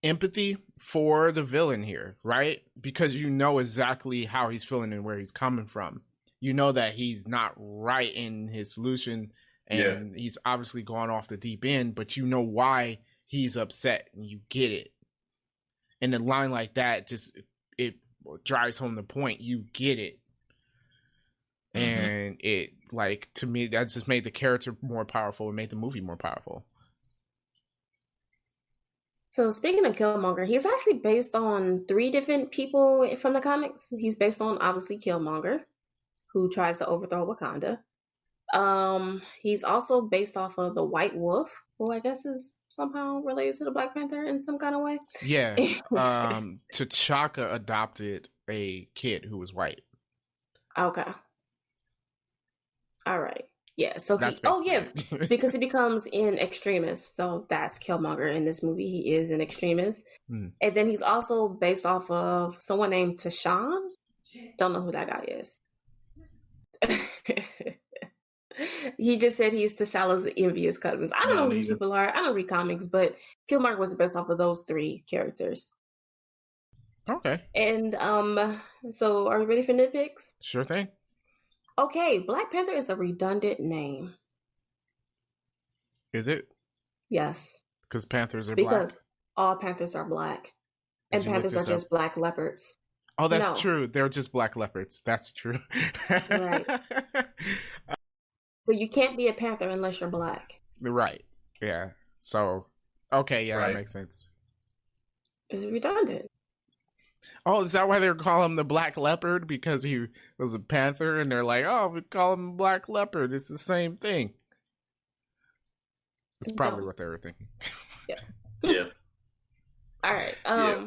empathy for the villain here, right? Because you know exactly how he's feeling and where he's coming from. You know that he's not right in his solution, and he's obviously gone off the deep end, but you know why he's upset, and you get it. And a line like that it drives home the point. You get it. And it, like, to me, that just made the character more powerful. It made the movie more powerful. So speaking of Killmonger, he's actually based on 3 different people from the comics. He's based on, obviously, Killmonger, who tries to overthrow Wakanda. He's also based off of the White Wolf, who I guess is somehow related to the Black Panther in some kind of way. Yeah. T'Chaka adopted a kid who was white. Okay. All right. Yeah. So That's because he becomes an extremist. So that's Killmonger in this movie. He is an extremist, and then he's also based off of someone named Tashawn. Don't know who that guy is. He just said he's T'Challa's envious cousins. I don't know who these people are. I don't read comics, but Killmonger was based off of those 3 characters. Okay. And so are you ready for nitpicks? Sure thing. Okay, Black Panther is a redundant name. Is it? Yes. Because Panthers are because black? All Panthers are black. And Panthers are just black leopards. Oh, that's true. They're just black leopards. That's true. Right. So you can't be a Panther unless you're black. Right. Yeah. So, okay, yeah, that makes sense. It's redundant. Oh, is that why they're calling him the Black Leopard? Because he was a panther, and they're like, oh, we call him Black Leopard. It's the same thing. That's probably what they were thinking. Yeah. All right.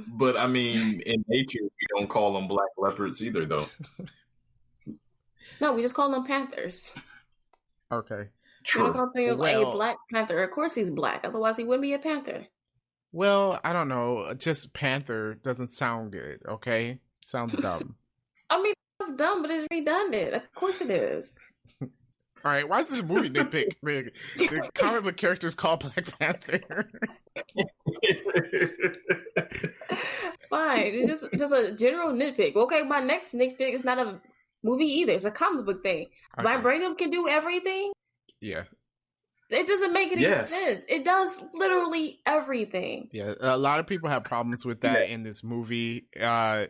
But I mean, in nature, we don't call them black leopards either, though. No, we just call them panthers. Okay. True. We don't call him a Black Panther. Of course he's black. Otherwise, he wouldn't be a panther. Well, I don't know. Just Panther doesn't sound good, okay? Sounds dumb. I mean, it's dumb, but it's redundant. Of course it is. All right, why is this movie nitpick? The comic book character is called Black Panther. Fine, it's just a general nitpick. Okay, my next nitpick is not a movie either. It's a comic book thing. Okay. Vibranium can do everything? Yeah. It doesn't make any sense. It does literally everything. Yeah, a lot of people have problems with that in this movie. I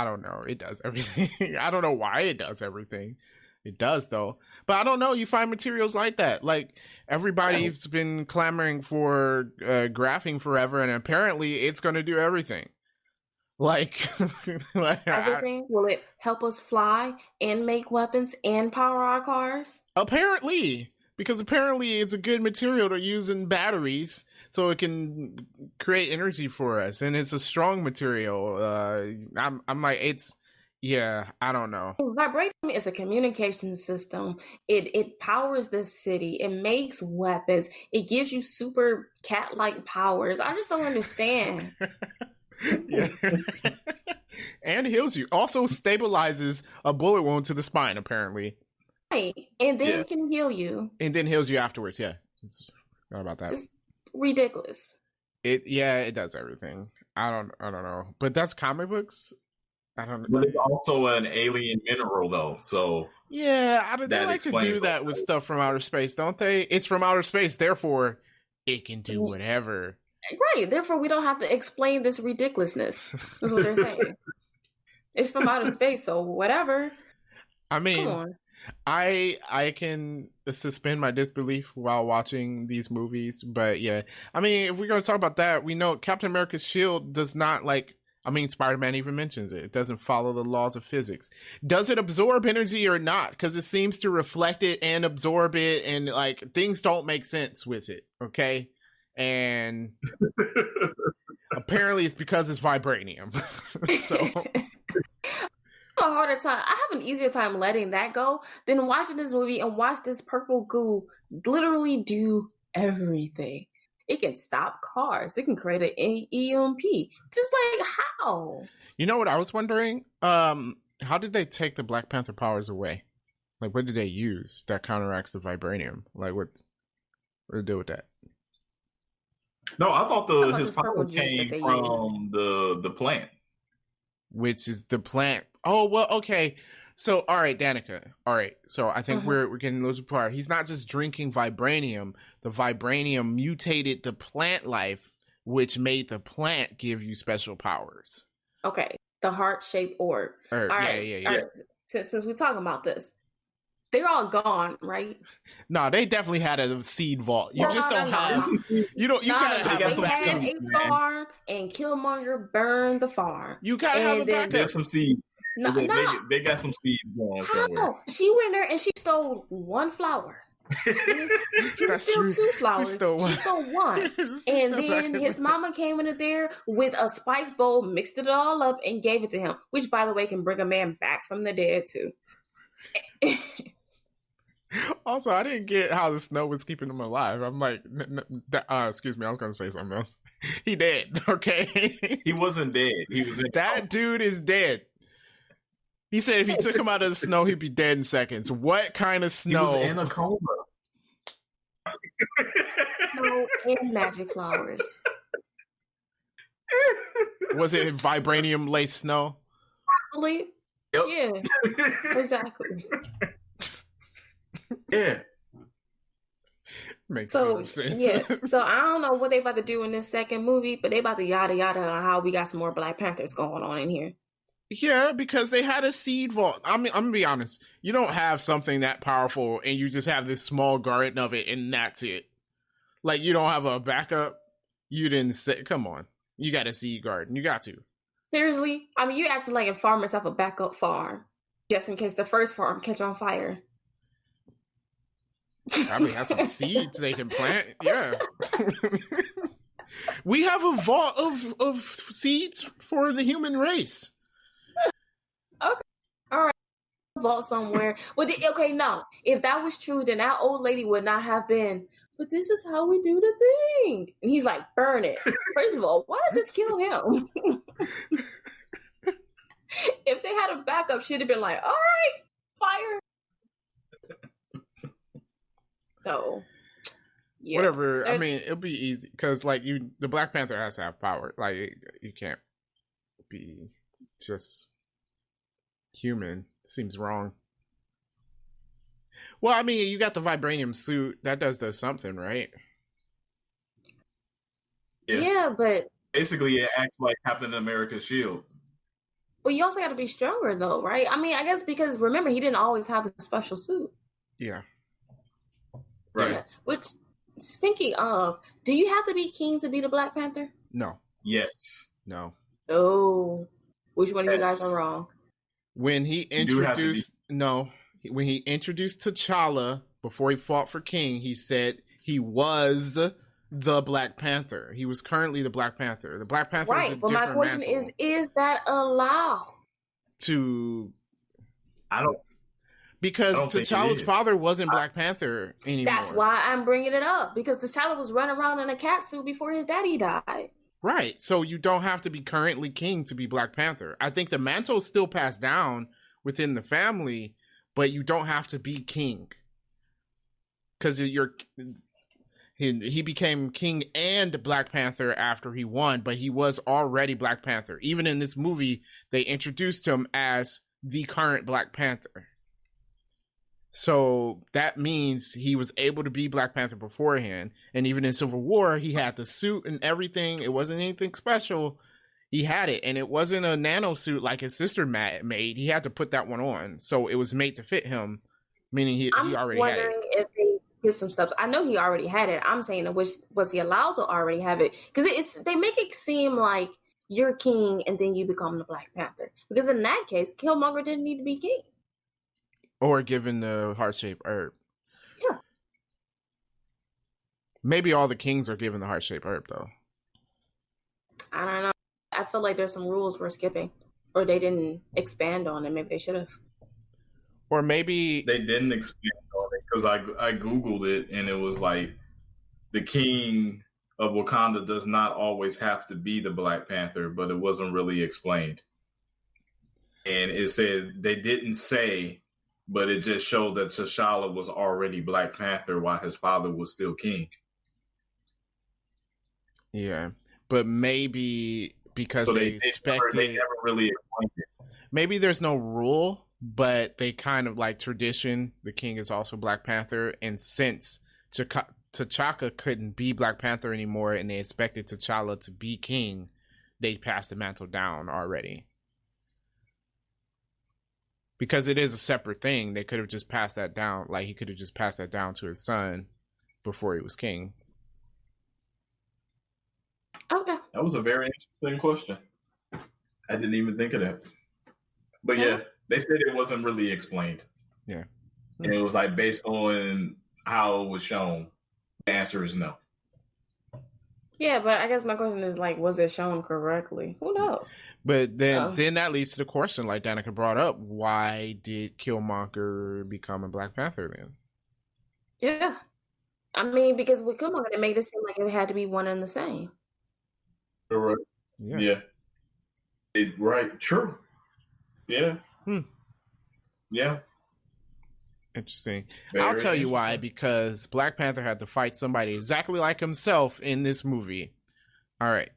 don't know. It does everything. I don't know why it does everything. It does, though. But I don't know. You find materials like that. Like, everybody's been clamoring for graphene forever, and apparently it's going to do everything. Like everything? Will it help us fly and make weapons and power our cars? Apparently. Because apparently it's a good material to use in batteries, so it can create energy for us, and it's a strong material. I'm like, I don't know. Vibranium is a communication system. It powers the city. It makes weapons. It gives you super cat-like powers. I just don't understand. Yeah. And heals you. Also stabilizes a bullet wound to the spine, apparently. Right. And then can heal you. And then heals you afterwards, yeah. It's not about that. Just ridiculous. It does everything. I don't know. But that's comic books? I don't know. But it's also an alien mineral, though, so... Yeah, they like to do that with stuff from outer space, don't they? It's from outer space, therefore it can do whatever. Right, therefore we don't have to explain this ridiculousness. That's what they're saying. It's from outer space, so whatever. I mean, I can suspend my disbelief while watching these movies, but yeah. I mean, if we're going to talk about that, we know Captain America's shield does not Spider-Man even mentions it. It doesn't follow the laws of physics. Does it absorb energy or not? Because it seems to reflect it and absorb it, and things don't make sense with it, okay? And apparently it's because it's vibranium. So a harder time. I have an easier time letting that go than watching this movie and watch this purple goo literally do everything. It can stop cars. It can create an EMP. Just like how? You know what I was wondering? How did they take the Black Panther powers away? Like, what did they use that counteracts the vibranium? Like, what to do with that? No, I thought his this purple power juice that came they from the plant. Which is the plant. Oh, well, okay. So, all right, Danica. All right. So, I think we're getting those apart. He's not just drinking vibranium. The vibranium mutated the plant life, which made the plant give you special powers. Okay, the heart-shaped orb. All right. Yeah. Since we're talking about this, they're all gone, right? No, they definitely had a seed vault. You just don't have. You don't. You gotta have they some. had a farm, and Killmonger burned the farm. You gotta have a backup. They have some seeds. They got some seeds going somewhere. She went there and she stole one flower. She didn't steal two flowers. She stole one. And then his mama came in there with a spice bowl, mixed it all up, and gave it to him. Which, by the way, can bring a man back from the dead too. Also, I didn't get how the snow was keeping him alive. I'm like, excuse me, I was going to say something else. He dead, okay? He wasn't dead. He was in that dude is dead. He said if he took him out of the snow, he'd be dead in seconds. What kind of snow? He was in a coma. Snow and magic flowers. Was it vibranium laced snow? Probably. Yep. Yeah, exactly. Yeah. Makes sense. Yeah. So I don't know what they about to do in this second movie, but they about to yada yada on how we got some more Black Panthers going on in here. Yeah, because they had a seed vault. I mean, I'm gonna be honest. You don't have something that powerful and you just have this small garden of it and that's it. Like, you don't have a backup. You didn't say, come on. You got a seed garden. You got to. Seriously? I mean, you acting like a farmer's have a backup farm just in case the first farm catch on fire. Probably have some seeds they can plant. Yeah. We have a vault of seeds for the human race. Okay. All right. Vault somewhere. Well, okay, no. If that was true, then that old lady would not have been, but this is how we do the thing. And he's like, burn it. First of all, why not just kill him? If they had a backup, she'd have been like, all right, fire. So, yeah. Whatever. I mean, it'll be easy because, like, the Black Panther has to have power. Like, you can't be just human. Seems wrong. Well, I mean, you got the vibranium suit that does something, right? Yeah, but basically, it acts like Captain America's shield. Well, you also got to be stronger, though, right? I mean, I guess because remember, he didn't always have the special suit. Yeah. Right. Yeah. Which, speaking of, do you have to be king to be the Black Panther? No. Yes. No. Oh, which one of you guys are wrong? When he introduced when he introduced T'Challa before he fought for King, he said he was the Black Panther. He was currently the Black Panther. The Black Panther is a different mantle. Right, but my question is that allowed? Because T'Challa's father wasn't Black Panther anymore. That's why I'm bringing it up. Because T'Challa was running around in a catsuit before his daddy died. Right. So you don't have to be currently king to be Black Panther. I think the mantle is still passed down within the family, but you don't have to be king. Because he became king and Black Panther after he won, but he was already Black Panther. Even in this movie, they introduced him as the current Black Panther. So that means he was able to be Black Panther beforehand. And even in Civil War, he had the suit and everything. It wasn't anything special. He had it. And it wasn't a nano suit like his sister made. He had to put that one on. So it was made to fit him, meaning he already had it. I'm wondering if they give some stuff. I know he already had it. I'm saying, was he allowed to already have it? Because they make it seem like you're king and then you become the Black Panther. Because in that case, Killmonger didn't need to be king. Or given the heart-shaped herb. Yeah. Maybe all the kings are given the heart-shaped herb, though. I don't know. I feel like there's some rules we're skipping. or they didn't expand on it. Maybe they should have. Or maybe They didn't expand on it because I googled it and it was like the king of Wakanda does not always have to be the Black Panther, but it wasn't really explained. And it said they didn't say, but it just showed that T'Challa was already Black Panther while his father was still king. Yeah, but maybe because So they they never really explained it. Maybe there's no rule, but they kind of like tradition. The king is also Black Panther, and since T'Chaka couldn't be Black Panther anymore, and they expected T'Challa to be king, they passed the mantle down already. Because it is a separate thing, they could have just passed that down. Like he could have just passed that down to his son before he was king. Okay. That was a very interesting question. I didn't even think of that. But yeah, they said it wasn't really explained. Yeah. And it was like based on how it was shown. The answer is no. Yeah, but I guess my question is like, was it shown correctly? Who knows? But then that leads to the question, like Danica brought up, why did Killmonger become a Black Panther then? Yeah. I mean, because with Killmonger, it made it seem like it had to be one and the same. Correct. Yeah. Right. True. Yeah. Yeah. Interesting. I'll tell you why. Because Black Panther had to fight somebody exactly like himself in this movie. All right.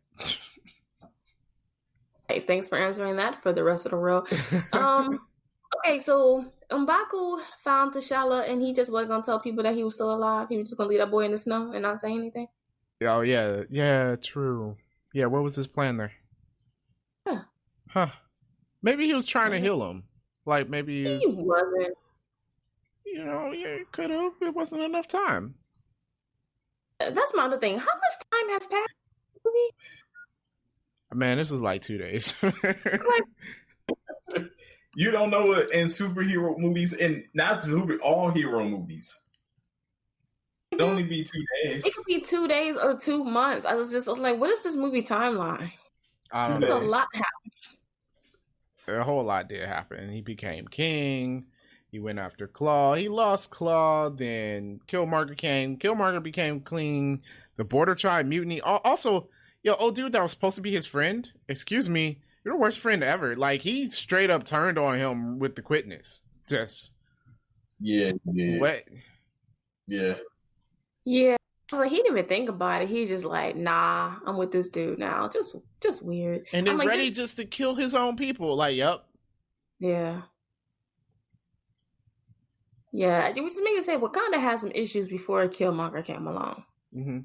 Hey, thanks for answering that for the rest of the row. Okay, so M'Baku found T'Challa and he just wasn't going to tell people that he was still alive. He was just going to leave that boy in the snow and not say anything. Oh, yeah. Yeah, true. Yeah, what was his plan there? Huh. Maybe he was trying to heal him. Like, maybe he wasn't. You know, yeah, it could have. It wasn't enough time. That's my other thing. How much time has passed? Man, this was like 2 days. You don't know what in superhero movies, and not all hero movies. It'd only be 2 days. It could be 2 days or 2 months. I was like, what is this movie timeline? There's a lot happened. A whole lot did happen. He became king. He went after Claw. He lost Claw. Then Killmonger came. Killmonger became queen. The Border tried mutiny. Also, old dude that was supposed to be his friend. Excuse me, you're the worst friend ever. Like he straight up turned on him with the quickness. Just what? Yeah. I was like, he didn't even think about it. He just like, nah, I'm with this dude now. Just weird. And then ready just to kill his own people. Like, yep. Yeah. Yeah, it just makes it say Wakanda had some issues before Killmonger came along. Mm-hmm.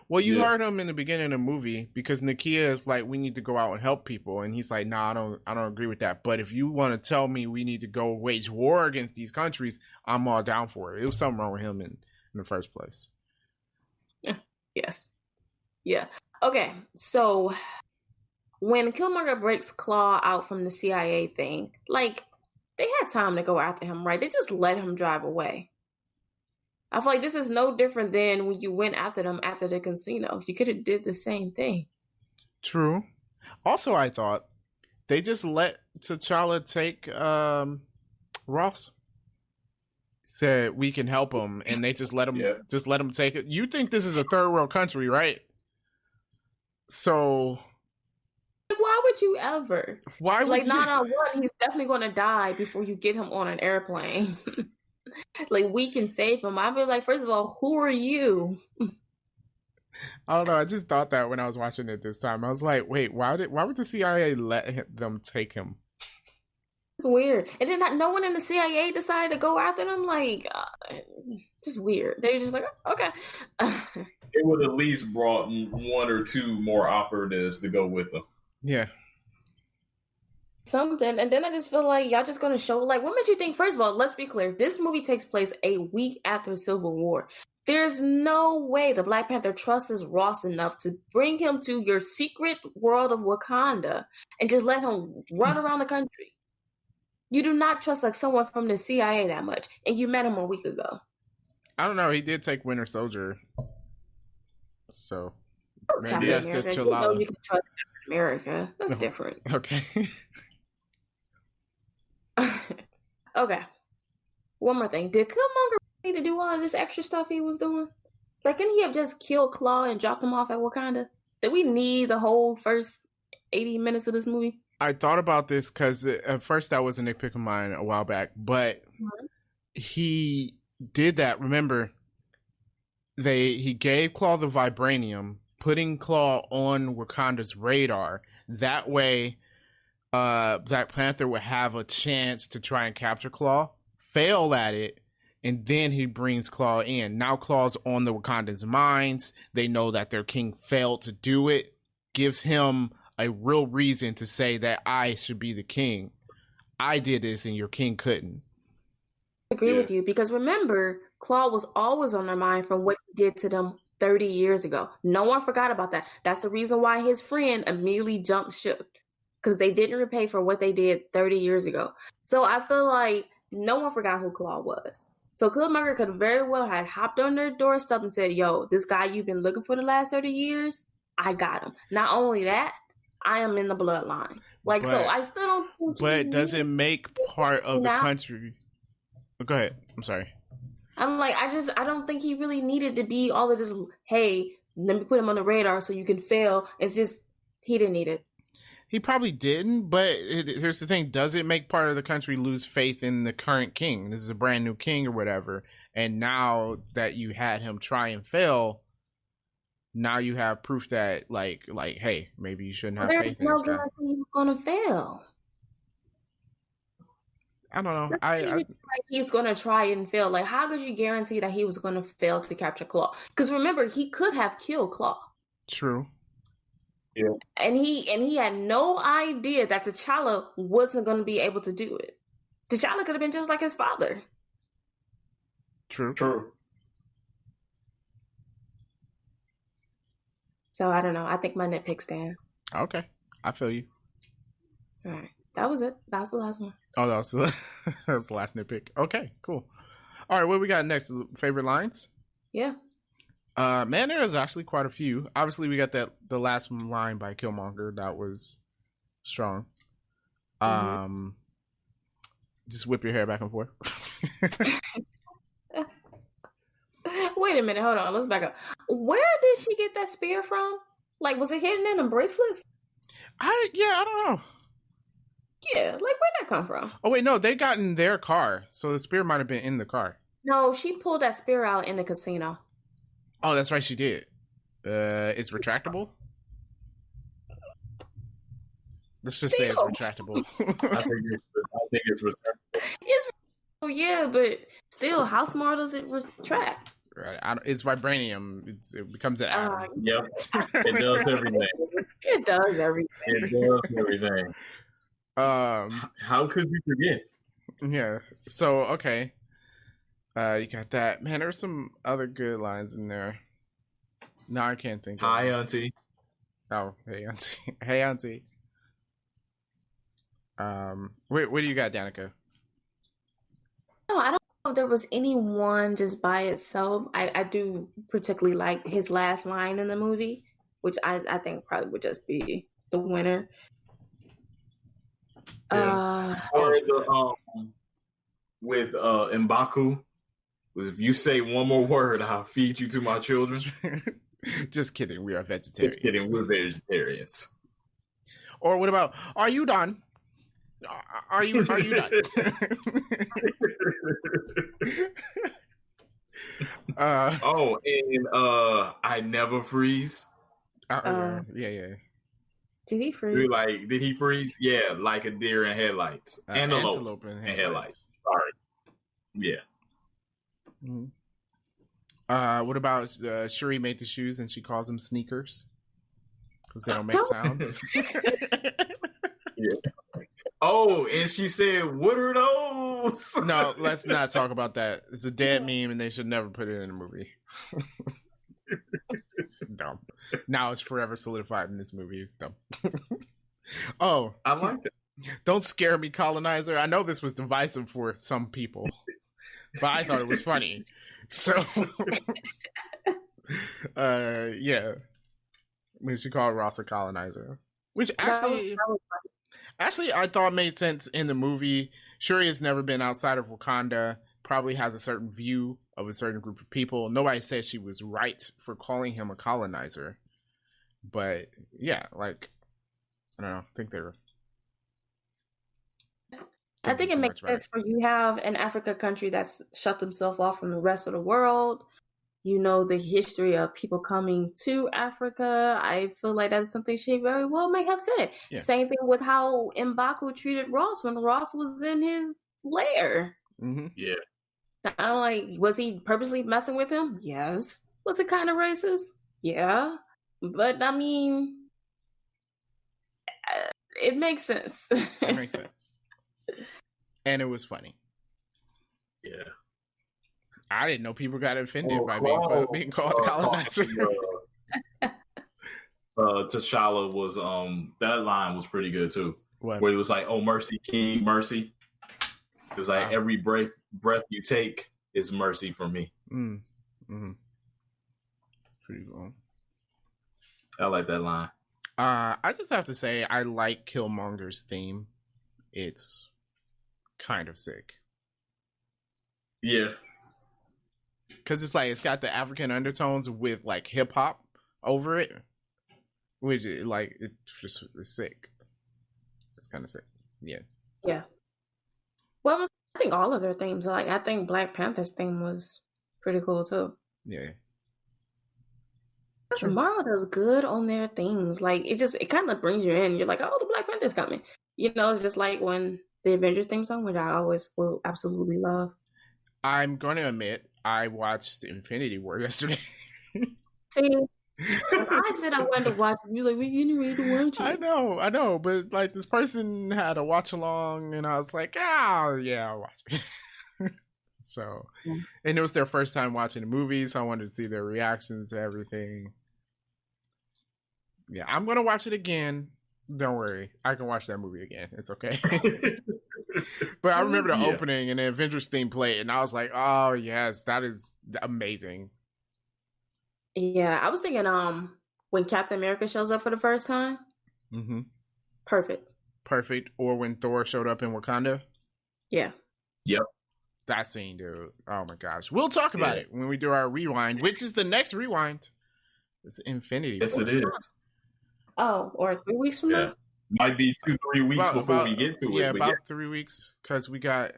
Well, you heard him in the beginning of the movie because Nakia is like, we need to go out and help people, and he's like, nah, I don't agree with that. But if you want to tell me we need to go wage war against these countries, I'm all down for it. It was something wrong with him in the first place. Yes. Yeah. Okay. So when Killmonger breaks Claw out from the CIA thing, like they had time to go after him, right? They just let him drive away. I feel like this is no different than when you went after them after the casino. You could have did the same thing. True. Also, I thought they just let T'Challa take Ross. Said we can help him, and they just let him take it. You think this is a third world country, right? So why would you ever? Why would like one? He's definitely going to die before you get him on an airplane. Like we can save him. I'd be like, first of all, who are you? I don't know. I just thought that when I was watching it this time. I was like, wait, why would the CIA let them take him? It's weird. And then no one in the CIA decided to go after them. Like, just weird. They were just like, okay. It would at least brought 1 or 2 more operatives to go with them. Yeah. Something. And then I just feel like y'all just going to show, like, what made you think, first of all, let's be clear. This movie takes place a week after Civil War. There's no way the Black Panther trusts Ross enough to bring him to your secret world of Wakanda and just let him run around the country. You do not trust like someone from the CIA that much, and you met him a week ago. I don't know. He did take Winter Soldier, so maybe Captain that's America. just You know T'Challa. you can trust Captain America. That's different. Okay. Okay. One more thing. Did Killmonger need to do all this extra stuff he was doing? Like, couldn't he have just killed Claw and dropped him off at Wakanda? Did we need the whole first 80 minutes of this movie? I thought about this because at first that was a nitpick of mine a while back, but he did that. Remember, he gave Claw the vibranium, putting Claw on Wakanda's radar. That way, Black Panther would have a chance to try and capture Claw, fail at it, and then he brings Claw in. Now Claw's on the Wakandans' minds. They know that their king failed to do it. Gives him a real reason to say that I should be the king. I did this and your king couldn't. I agree with you, because remember, Claw was always on their mind from what he did to them 30 years ago. No one forgot about that. That's the reason why his friend immediately jumped ship, because they didn't repay for what they did 30 years ago. So I feel like no one forgot who Claw was. So Killmonger could very well have hopped on their doorstep and said, yo, this guy you've been looking for the last 30 years, I got him. Not only that, I am in the bloodline. Like, so I still don't think. But does it make part of the country? Go ahead. I'm sorry. I'm like, I don't think he really needed to be all of this. Hey, let me put him on the radar so you can fail. It's just, he didn't need it. He probably didn't, but here's the thing. Does it make part of the country lose faith in the current king? This is a brand new king or whatever. And now that you had him try and fail, now you have proof that, like, hey, maybe you shouldn't have faith in this guy. There's no guarantee he was going to fail. I don't know. He's going to try and fail. Like, how could you guarantee that he was going to fail to capture Claw? Because remember, he could have killed Claw. True. Yeah. And he had no idea that T'Challa wasn't going to be able to do it. T'Challa could have been just like his father. True. So I don't know. I think my nitpick stands. Okay. I feel you. All right. That was it. That was the last one. Oh, that was the last nitpick. Okay, cool. All right, what we got next? Favorite lines? Yeah. Man, there's actually quite a few. Obviously, we got the last line by Killmonger. That was strong. Just whip your hair back and forth. Wait a minute. Hold on. Let's back up. Where did she get that spear from? Like, was it hidden in the bracelets? I don't know. Yeah, like, where'd that come from? Oh, wait, no, they got in their car, so the spear might have been in the car. No, she pulled that spear out in the casino. Oh, that's right, she did. It's retractable? Let's just say it's retractable. I think it's retractable. It's yeah, but still, how smart does it retract? Right, it's vibranium. It becomes an atom. Yep, it does everything. It does everything. It does everything. How could you forget? Yeah. So okay. You got that. Man, there's some other good lines in there. No, I can't think of Hi, Auntie. Oh, hey Auntie. Hey Auntie. What do you got, Danica? No, I don't know if there was any one just by itself. I do particularly like his last line in the movie, which I think probably would just be the winner. Yeah. Or with M'Baku was, if you say one more word, I'll feed you to my children. Just kidding. We are vegetarians. Just kidding. We're vegetarians. Or what about, are you done? Are you done? And I never freeze. Yeah. Did he freeze? Did he freeze? Yeah, like a deer in headlights. Antelope in headlights. Sorry. Yeah. Mm-hmm. What about Shuri made the shoes and she calls them sneakers because they don't make sounds? Yeah. Oh, and she said, "What are those?" No, let's not talk about that. It's a dead meme, and they should never put it in a movie. It's dumb. Now it's forever solidified in this movie. It's dumb. Oh, I like that. Don't scare me, colonizer. I know this was divisive for some people, but I thought it was funny. So, yeah, we should call Ross a colonizer, which actually I thought made sense in the movie Shuri has never been outside of Wakanda, probably has a certain view of a certain group of people. Nobody says she was right for calling him a colonizer. But yeah, like, I don't know, I think they're... I think it makes sense for you have an Africa country that's shut themselves off from the rest of the world. You know, the history of people coming to Africa. I feel like that's something she very well may have said. Yeah. Same thing with how M'Baku treated Ross when Ross was in his lair. Mm-hmm. Yeah. I'm like, was he purposely messing with him? Yes. Was it kind of racist? Yeah. But I mean, it makes sense. It makes sense. And it was funny. Yeah. I didn't know people got offended by being called colonizer. T'Challa was that line was pretty good too. What? Where he was like, "Oh mercy, King, mercy." It was like every breath you take is mercy from me. Mm-hmm. Pretty cool. I like that line. I just have to say I like Killmonger's theme. It's kind of sick. Yeah. Because it's like, it's got the African undertones with like hip hop over it, which like, it's just it's sick. It's kind of sick. Yeah. Yeah. Well, I think all of their themes, like, I think Black Panther's theme was pretty cool too. Yeah. Sure. Marvel does good on their themes. Like, it kind of brings you in. You're like, oh, the Black Panther's coming. You know, it's just like when the Avengers theme song, which I always will absolutely love. I'm going to admit, I watched Infinity War yesterday. See, I said I wanted to watch it. You're like, we're getting ready to watch it. I know, but like this person had a watch along, and I was like, oh yeah, I'll watch it. So, and it was their first time watching the movie, so I wanted to see their reactions to everything. Yeah, I'm gonna watch it again. Don't worry, I can watch that movie again. It's okay. But I remember the opening and the Avengers theme played, and I was like, "Oh yes, that is amazing." Yeah, I was thinking, when Captain America shows up for the first time. Mm-hmm. Perfect. Or when Thor showed up in Wakanda. Yeah. Yep. That scene, dude. Oh my gosh, we'll talk about it when we do our rewind, which is the next rewind. It's Infinity War. Yes, it is. Oh, or 3 weeks from now. Might be 2-3 weeks before we get to it. Yeah, about 3 weeks, because we got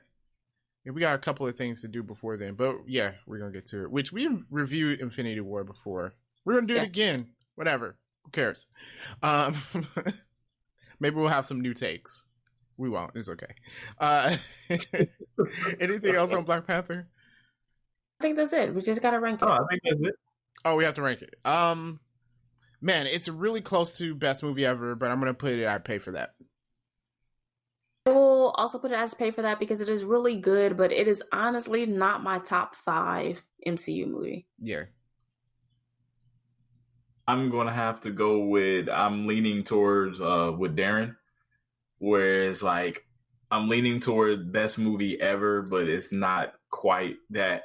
a couple of things to do before then. But yeah, we're gonna get to it. Which we've reviewed Infinity War before. We're gonna do it again. Whatever. Who cares? Maybe we'll have some new takes. We won't. It's okay. Anything else on Black Panther? I think that's it. We just gotta rank it. I think that's it. Oh, we have to rank it. Man, it's really close to best movie ever, but I'm gonna put it at pay for that. I will also put it as pay for that because it is really good, but it is honestly not my top 5 MCU movie. Yeah. I'm gonna have to go with, I'm leaning towards with Darren, whereas like I'm leaning toward best movie ever, but it's not quite that.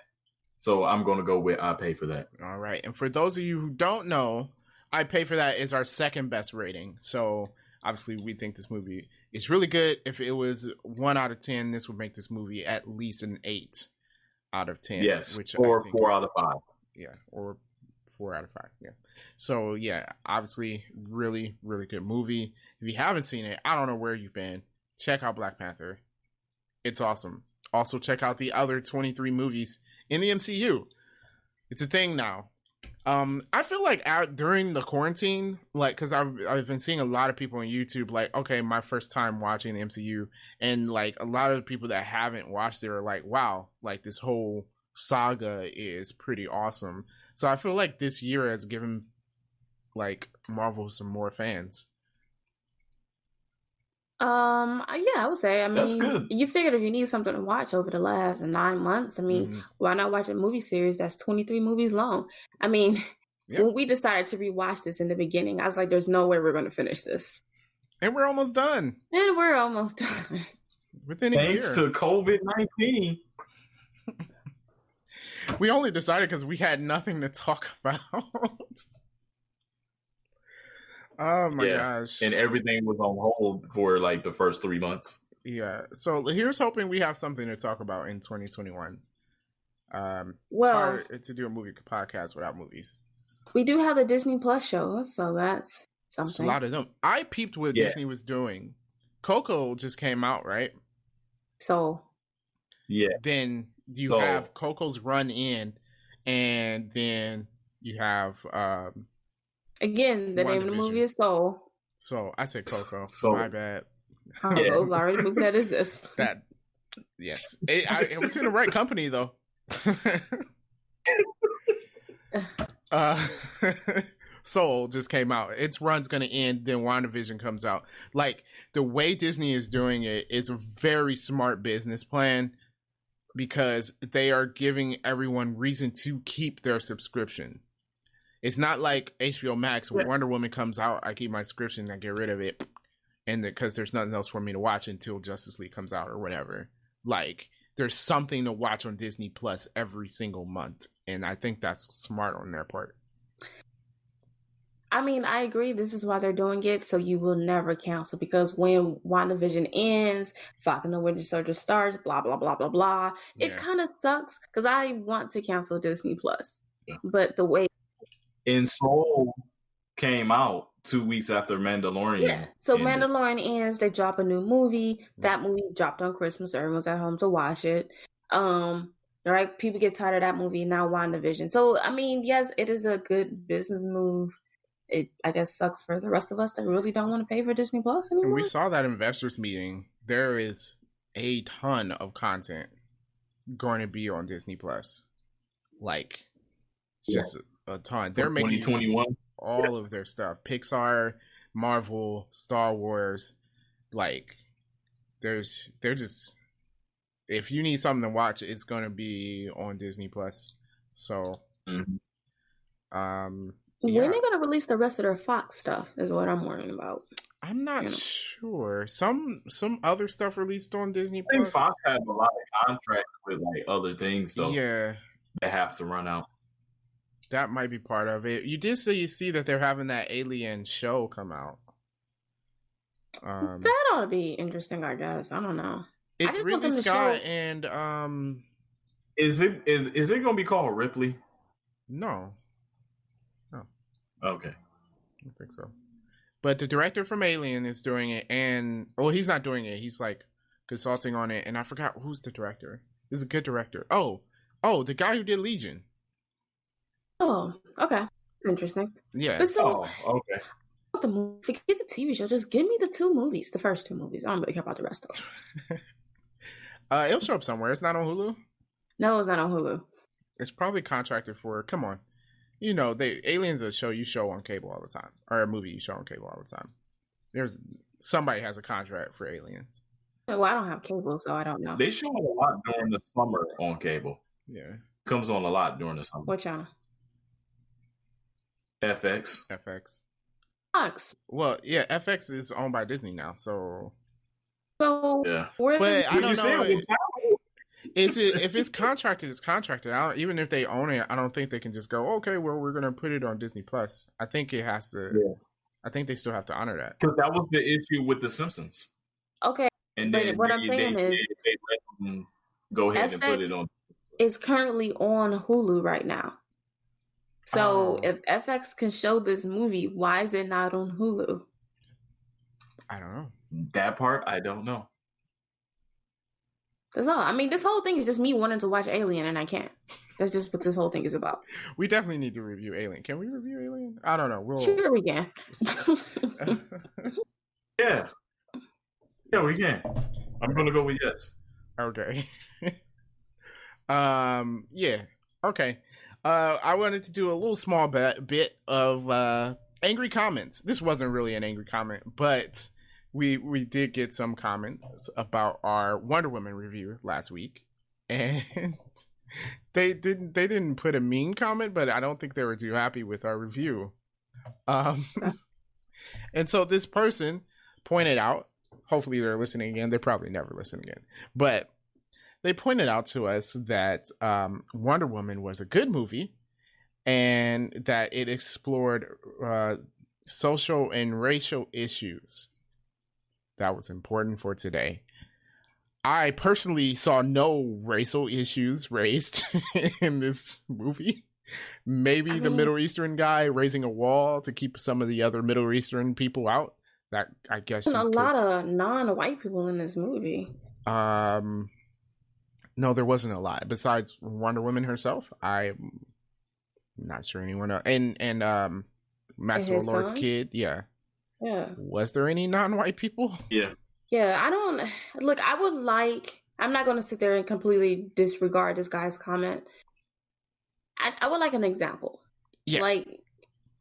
So I'm gonna go with I pay for that. All right. And for those of you who don't know, I pay for that is our second best rating. So obviously we think this movie is really good. If it was 1 out of 10, this would make this movie at least an 8 out of 10. Yes, which or 4 out of 5. Yeah, or 4 out of 5. Yeah. So yeah, obviously really, really good movie. If you haven't seen it, I don't know where you've been. Check out Black Panther. It's awesome. Also check out the other 23 movies in the MCU. It's a thing now. I feel like during the quarantine, like, because I've been seeing a lot of people on YouTube, like, okay, my first time watching the MCU, and like a lot of the people that haven't watched it are like, wow, like this whole saga is pretty awesome. So I feel like this year has given like Marvel some more fans. Yeah, I would say. I mean, that's good. You figured if you need something to watch over the last 9 months, I mean, why not watch a movie series that's 23 movies long? I mean, when we decided to rewatch this in the beginning, I was like, there's no way we're going to finish this. And we're almost done. Within a year. Thanks to COVID-19. We only decided because we had nothing to talk about. Oh my gosh. And everything was on hold for like the first 3 months. Yeah. So here's hoping we have something to talk about in 2021. It's Well, hard to do a movie podcast without movies. we do have the Disney Plus shows, so that's There's a something. lot of them. I peeped what Yeah. Disney was doing. Coco just came out, right? So Yeah. Then you So- have Coco's run in, and then you have again, the name of the movie is Soul. So I said Coco. So- My bad. Yeah. Those are already movie that exists. That yes, it was in the right company though. Soul just came out. Its run's gonna end, then WandaVision comes out. Like the way Disney is doing it is a very smart business plan because they are giving everyone reason to keep their subscription. It's not like HBO Max when Wonder Woman comes out, I keep my subscription, I get rid of it, and because there's nothing else for me to watch until Justice League comes out or whatever. Like there's something to watch on Disney Plus every single month, and I think that's smart on their part. I mean, I agree. This is why they're doing it, so you will never cancel. Because when WandaVision ends, Falcon and Winter Soldier starts, blah blah blah blah blah. Yeah. It kind of sucks because I want to cancel Disney Plus, Yeah. but the way And Soul came out 2 weeks after Mandalorian. so ended. Mandalorian ends, they drop a new movie. That movie dropped on Christmas. Everyone's at home to watch it. Right? People get tired of that movie. Now WandaVision. So I mean, yes, it is a good business move. It, I guess, sucks for the rest of us that really don't want to pay for Disney Plus And anymore. we saw that investors meeting. There is a ton of content going to be on Disney Plus. Like, it's just a ton. They're making use of 2021. all of their stuff. Pixar, Marvel, Star Wars. Like, they're just, if you need something to watch, it's going to be on Disney Plus. So, Mhm. When yeah. are they going to release the rest of their Fox stuff is what I'm worrying about. I'm not You know. sure. Some other stuff released on Disney I think Plus. Fox has a lot of contracts with like other things though Yeah, that have to run out. that might be part of it. You did see that they're having that Alien show come out. That ought to be interesting, I guess. I don't know. It's just want Ridley them to Scott show- and Is it gonna be called Ripley? no, Okay. I don't think so. But the director from Alien is doing it, and he's not doing it. He's like consulting on it, and I forgot who's the director. This is a good director. Oh, the guy who did Legion. Oh, okay. It's interesting. Yeah. But so, Oh, okay. the movie, forget the TV show. Just give me the two movies, the first two movies. I don't really care about the rest of them. It'll show up somewhere. It's not on Hulu. No, it's not on Hulu. It's probably contracted for. Come on, you know, Aliens a show you show on cable all the time, or a movie you show on cable all the time. There's somebody has a contract for Aliens. Well, I don't have cable, so I don't know. They show it a lot during the summer on cable. Yeah, Comes on a lot during the summer. What channel? FX. FX. Fox. Well, yeah, FX is owned by Disney now, so So, Yeah. where But is I don't You know. said with Is it if it's contracted? It's contracted. Even if they own it, I don't think they can just go, okay, well, we're gonna put it on Disney Plus. I think it has to. Yeah. I think they still have to honor that. Because that was the issue with The Simpsons. okay? And But then what I'm saying is- they let them go ahead and put FX it on. It's currently on Hulu right now. So, Oh. if FX can show this movie, why is it not on Hulu? I don't know. That part, I don't know. That's all. I mean, this whole thing is just me wanting to watch Alien, and I can't. That's just what this whole thing is about. We definitely need to review Alien. Can we review Alien? I don't know. We'll. Sure, we can. Yeah. Yeah, we can. I'm going to go with yes. Okay. Yeah. Okay. I wanted to do a little small bit of angry comments. This wasn't really an angry comment, but we did get some comments about our Wonder Woman review last week, and they didn't put a mean comment, but I don't think they were too happy with our review. And so this person pointed out, hopefully they're listening again. They probably never listen again, but they pointed out to us that Wonder Woman was a good movie and that it explored social and racial issues. That was important for today. I personally saw no racial issues raised in this movie. Maybe the Middle Eastern guy raising a wall to keep some of the other Middle Eastern people out. That I guess a lot of non-white people in this movie. No, there wasn't a lot besides Wonder Woman herself. I'm not sure anyone else. And Maxwell Lord's kid. Yeah. Was there any non-white people? Yeah, I don't look. I'm not going to sit there and completely disregard this guy's comment. I would like an example. Yeah. Like,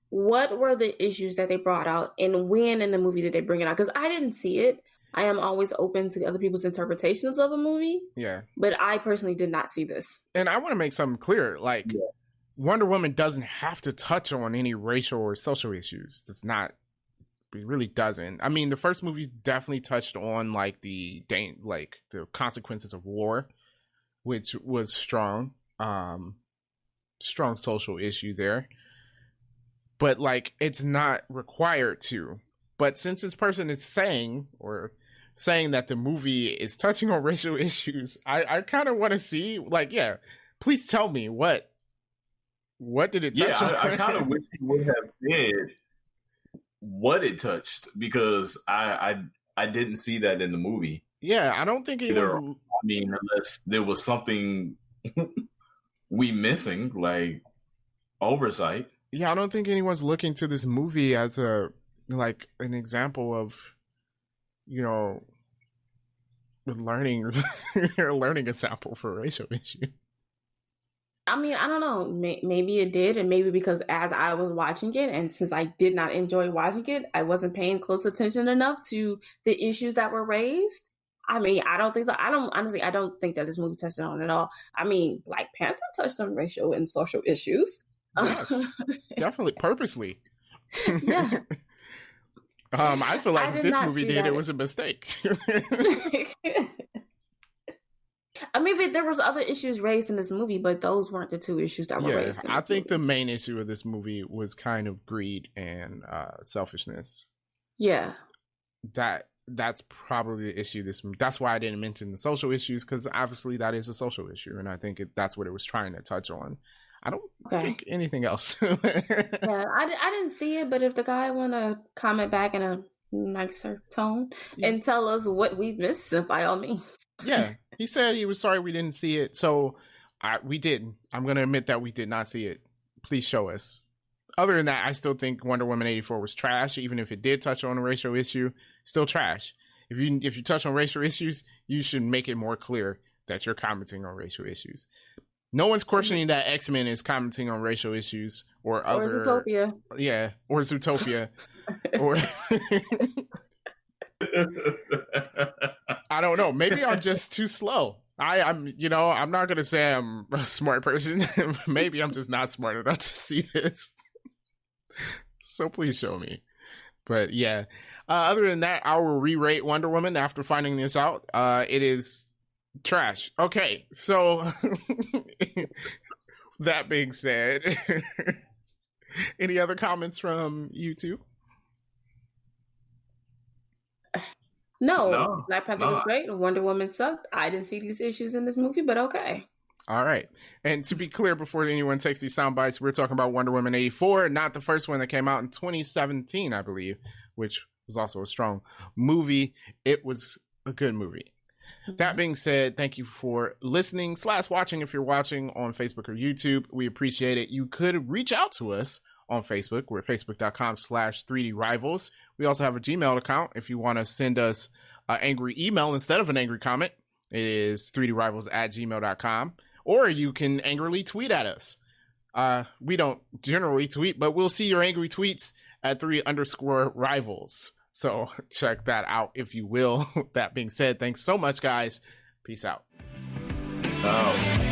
what were the issues that they brought out, and when in the movie did they bring it out? Because I didn't see it. I am always open to other people's interpretations of a movie. Yeah. But I personally did not see this. And I want to make something clear. Like, Wonder Woman doesn't have to touch on any racial or social issues. It really doesn't. I mean, the first movie definitely touched on like the consequences of war, which was strong social issue there. But like, it's not required to. But since this person is saying that the movie is touching on racial issues, I kind of want to see, like, please tell me what did it touch on? I kind of wish you would have said what it touched, because I didn't see that in the movie. Yeah, I don't think it was. I mean, unless there was something we missing, like oversight. Yeah, I don't think anyone's looking to this movie as an example of, learning example for a racial issue. I mean, I don't know. Maybe it did, and maybe because as I was watching it, and since I did not enjoy watching it, I wasn't paying close attention enough to the issues that were raised. I mean, I don't think so. I don't think that this movie touched on it at all. I mean, Black Panther touched on racial and social issues. Yes, definitely, purposely. Yeah. I feel like if this movie did, it was a mistake. Maybe there was other issues raised in this movie, but those weren't the two issues that were raised. I think the main issue of this movie was kind of greed and selfishness. Yeah, that's probably the issue. That's why I didn't mention the social issues, because obviously that is a social issue, and I think that's what it was trying to touch on. I don't think anything else. Yeah, I didn't see it, but if the guy want to comment back in a nicer tone and tell us what we missed, by all means. Yeah, he said he was sorry we didn't see it, so we didn't. I'm going to admit that we did not see it. Please show us. Other than that, I still think Wonder Woman 84 was trash, even if it did touch on a racial issue. Still trash. If you touch on racial issues, you should make it more clear that you're commenting on racial issues. No one's questioning that X-Men is commenting on racial issues or Zootopia. Yeah, or Zootopia. Or I don't know. Maybe I'm just too slow. I'm not gonna say I'm a smart person. Maybe I'm just not smart enough to see this. So please show me. But yeah, other than that, I will re-rate Wonder Woman after finding this out. It is trash. Okay, so that being said, any other comments from you two? No. Black Panther was great. Wonder Woman sucked. I didn't see these issues in this movie, but okay. All right. And to be clear, before anyone takes these sound bites, we're talking about Wonder Woman 84, not the first one that came out in 2017, I believe, which was also a strong movie. It was a good movie. Mm-hmm. That being said, thank you for listening / watching if you're watching on Facebook or YouTube. We appreciate it. You could reach out to us on Facebook. We're at facebook.com/3D Rivals. We also have a Gmail account if you want to send us an angry email instead of an angry comment. It is 3drivals@gmail.com. Or you can angrily tweet at us. We don't generally tweet, but we'll see your angry tweets at 3_rivals. So check that out if you will. That being said, thanks so much, guys. Peace out. Peace out.